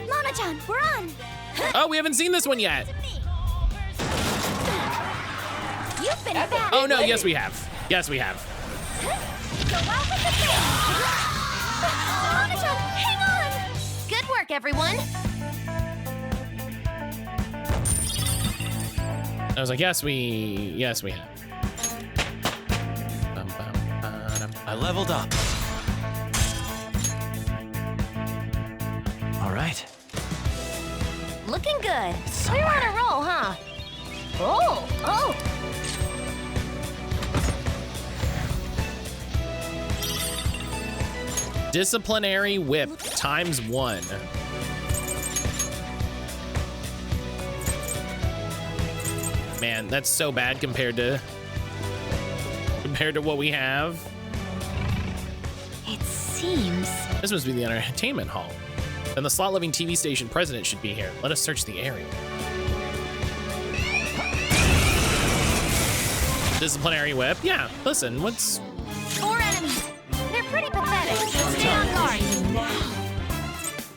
Mona-chan, we're on! Oh, we haven't seen this one yet. You've been bad! Oh no, yes we have. Yes we have. Go out with the thing! Mona-chan, hang on! Good work, everyone! I was like, yes we have. I leveled up. All right. Looking good. We're on a roll, huh? Oh! Disciplinary whip ×1. Man, that's so bad compared to what we have. It seems... This must be the entertainment hall. Then the slot-living TV station president should be here. Let us search the area. Disciplinary whip? Yeah, listen, what's... 4 enemies. They're pretty pathetic. Stay on guard.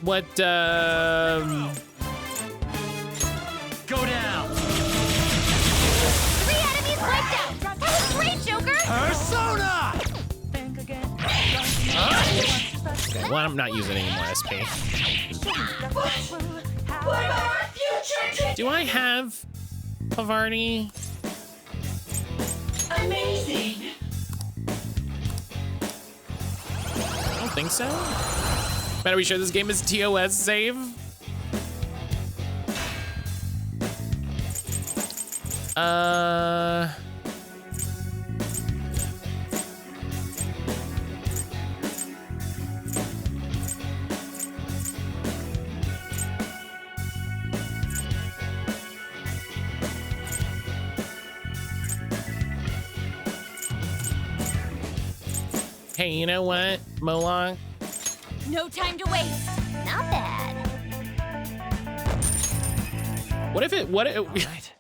What, Go down. 3 enemies wiped out. That was great, Joker. Persona! Okay, well, I'm not using any more SP. Do I have Havarti? Amazing. I don't think so. But are we sure this game is TOS save? Hey, you know what, Moloch? No time to waste. Not bad. What if it, Right.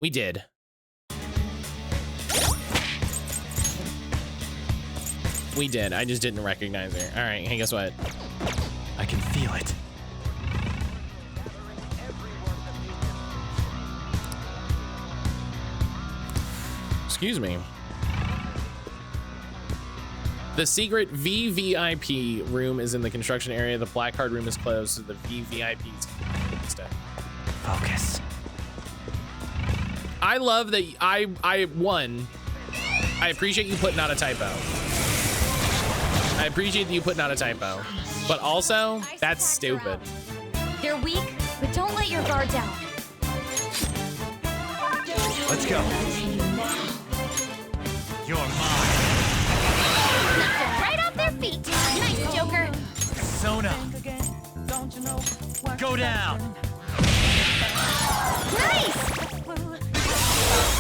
We did. We did. I just didn't recognize her. All right. Hey, guess what? I can feel it. Excuse me. The secret VVIP room is in the construction area. The black card room is closed, so the VVIPs instead. Focus. I love that I appreciate you putting out a typo. I appreciate that you putting out a typo. But also, that's stupid. They're weak, but don't let your guard down. Let's go. You're mine. Knock them right off their feet. Nice, Joker. Sona. Go down. Nice.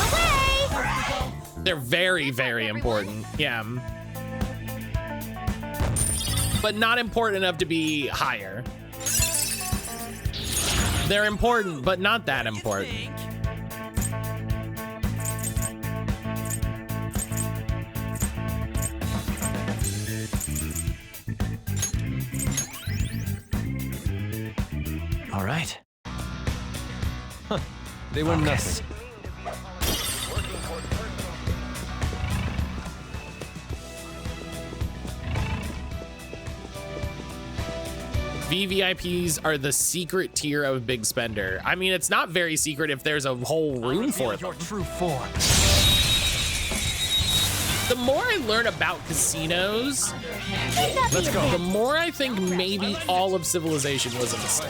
Away. They're very, very important. Yeah. But not important enough to be higher. They're important, but not that important. All right. Huh. They were nothing. VVIPs are the secret tier of Big Spender. I mean, it's not very secret if there's a whole room for them. Your true form. The more I learn about casinos, Let's go. the more I think maybe all of Civilization was a mistake.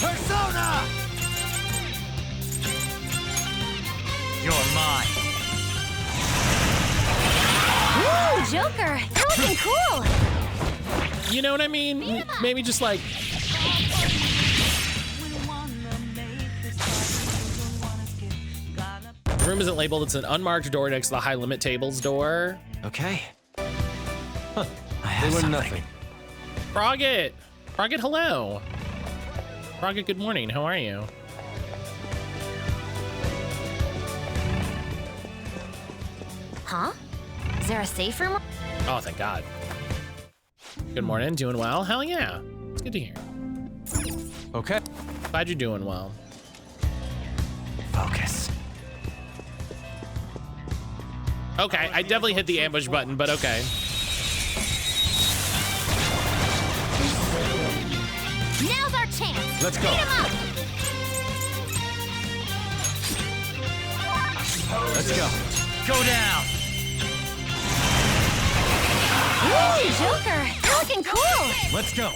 Persona! You're mine. Woo, Joker. You're looking cool. You know what I mean? Maybe just like... The room isn't labeled. It's an unmarked door next to the high limit tables door. Okay. Huh. They were nothing. Froggit! Froggit, hello. Froggit, good morning. How are you? Huh? Is there a safe room? Oh, thank God. Good morning. Doing well? Hell yeah. It's good to hear. Okay. Glad you're doing well. Focus. Okay, I definitely hit the ambush button, but okay. Now's our chance. Let's go. Beat 'em up. Let's go. Go down. Woo, Joker. You're looking cool. Let's go.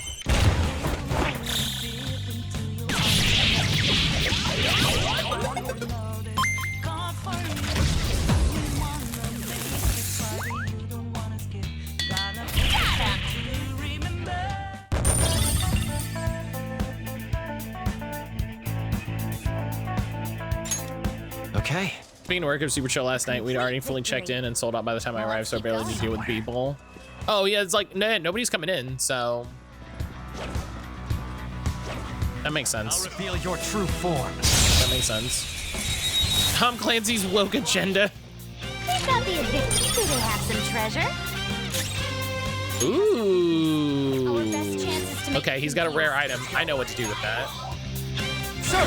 Okay. Speaking of work, it was super chill last night. We'd already fully checked in and sold out by the time I arrived, so I barely need to deal with people. Oh yeah, it's like nah, nobody's coming in, so that makes I'll sense. reveal your true form. That makes sense. Tom Clancy's woke agenda. They've got the advantage. Do they have some treasure? Our best Ooh. chance is to make Okay, he's got a rare item. I know what to do with that. Sir.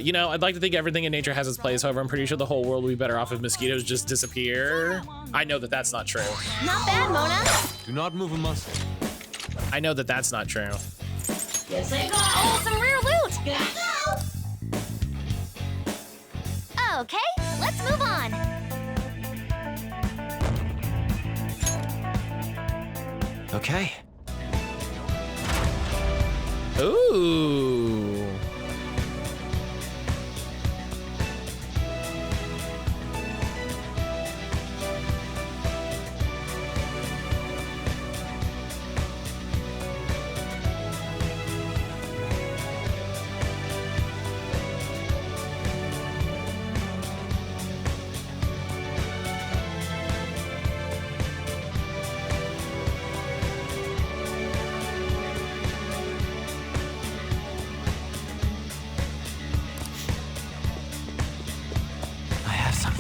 You know, I'd like to think everything in nature has its place. However, I'm pretty sure the whole world would be better off if mosquitoes just disappear. I know that that's not true. Not bad, Mona. Do not move a muscle. I know that that's not true. Oh, some rare loot. Okay, let's move on. Okay. Ooh.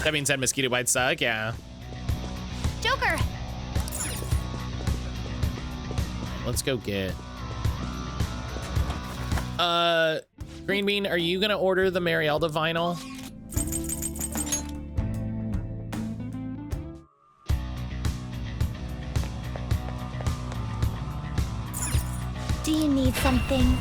That being said, mosquito bites suck, yeah. Joker. Let's go get Green Bean, are you gonna order the Marielda vinyl? Do you need something?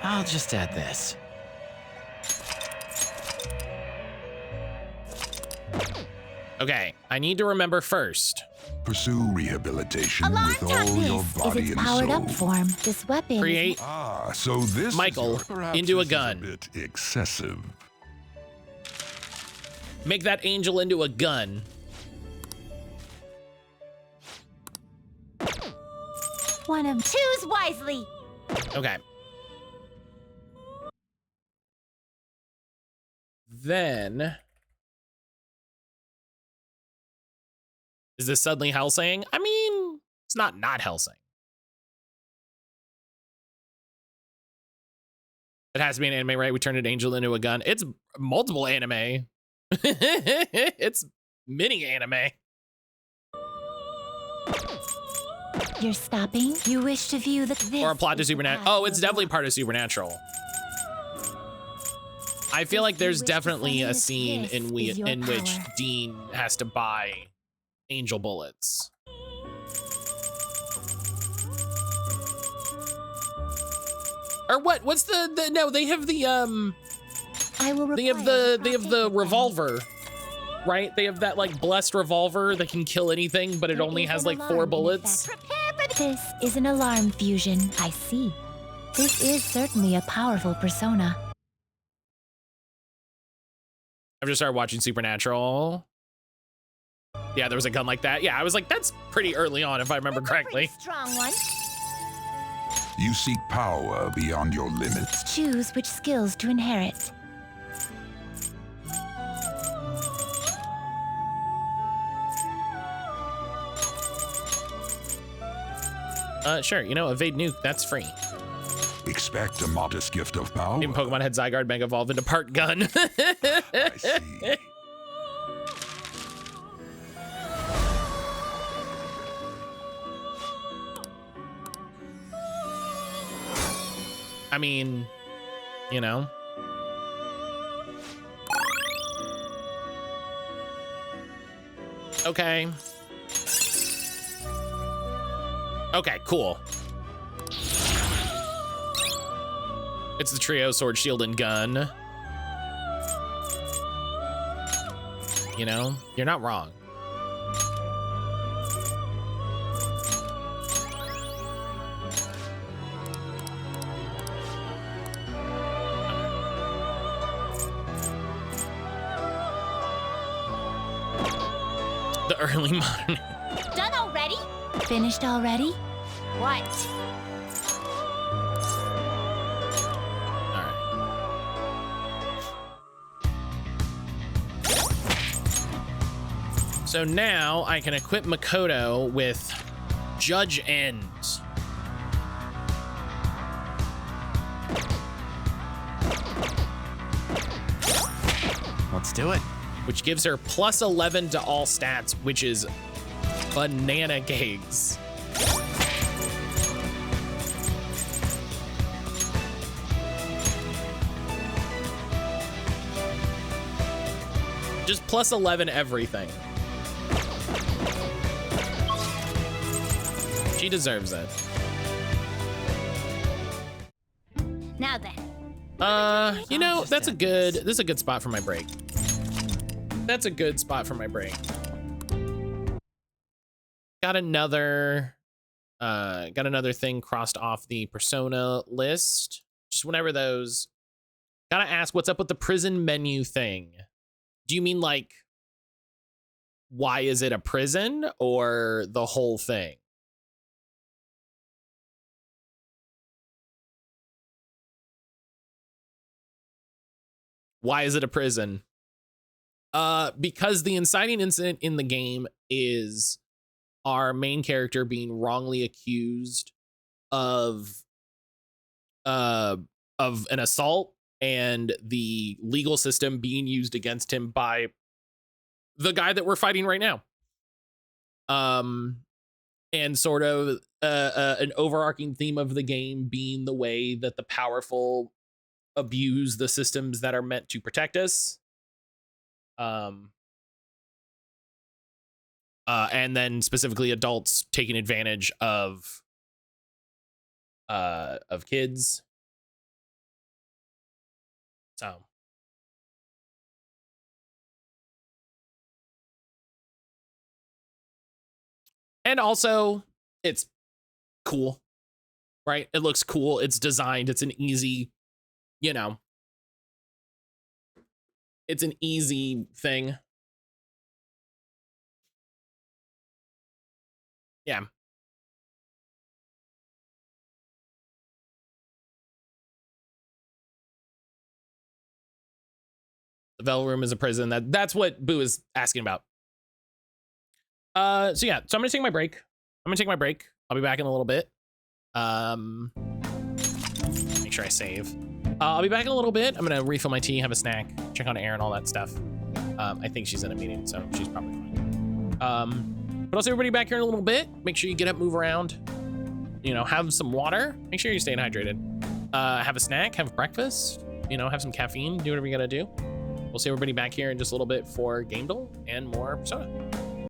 I'll just add this. Okay, I need to remember first. Pursue rehabilitation Alarm with all your This is body its and powered soul. up form. This weapon. Create So this Michael is perhaps into a this is gun. bit excessive. Make that angel into a gun. One of choose wisely. Okay. Then is this suddenly Hellsing? I mean, it's not Hellsing. It has to be an anime, right? We turned an angel into a gun. It's multiple anime. It's mini anime. You're stopping? You wish to view the Or a plot to Supernatural. Oh, it's definitely part of Supernatural. I feel like there's definitely a scene in which Dean has to buy angel bullets. Or what? What's the no, they have the they have the revolver, right? They have that like blessed revolver that can kill anything, but it only has like 4 bullets. Prepare for this is an alarm fusion. I see. This is certainly a powerful persona. I've just started watching Supernatural. Yeah, there was a gun like that. Yeah, I was like, that's pretty early on, if I remember correctly. Strong one. You seek power beyond your limits. Choose which skills to inherit. Sure, you know, evade nuke, that's free. Expect a modest gift of power. Even Pokemon had Zygarde Mega Evolve into part gun. I see. I mean, you know. Okay. Okay, cool. It's the trio, sword, shield, and gun. You know, you're not wrong. The early modern. Done already? Finished already? What? So now I can equip Makoto with Judge Ends. Let's do it. Which gives her plus 11 to all stats, which is banana cakes. Just plus 11 everything. She deserves it. Now then. You know, this is a good spot for my break. That's a good spot for my break. Got another thing crossed off the persona list. Just whenever those. Gotta ask, what's up with the prison menu thing? Do you mean like, why is it a prison, or the whole thing? Why is it a prison? Because the inciting incident in the game is our main character being wrongly accused of an assault, and the legal system being used against him by the guy that we're fighting right now. And sort of an overarching theme of the game being the way that the powerful abuse the systems that are meant to protect us. And then specifically adults taking advantage of kids. So. And also, it's cool, right? It looks cool. It's designed. It's an easy, you know, it's an easy thing. Yeah. The Vel Room is a prison. That's what Boo is asking about. So yeah, so I'm gonna take my break. I'll be back in a little bit. Make sure I save. I'll be back in a little bit. I'm gonna refill my tea, have a snack, check on Erin, all that stuff. I think she's in a meeting, so she's probably fine. But I'll see everybody back here in a little bit. Make sure you get up, move around, you know, have some water. Make sure you're staying hydrated. Have a snack, have breakfast, you know, have some caffeine, do whatever you gotta do. We'll see everybody back here in just a little bit for Game Duel and more Persona.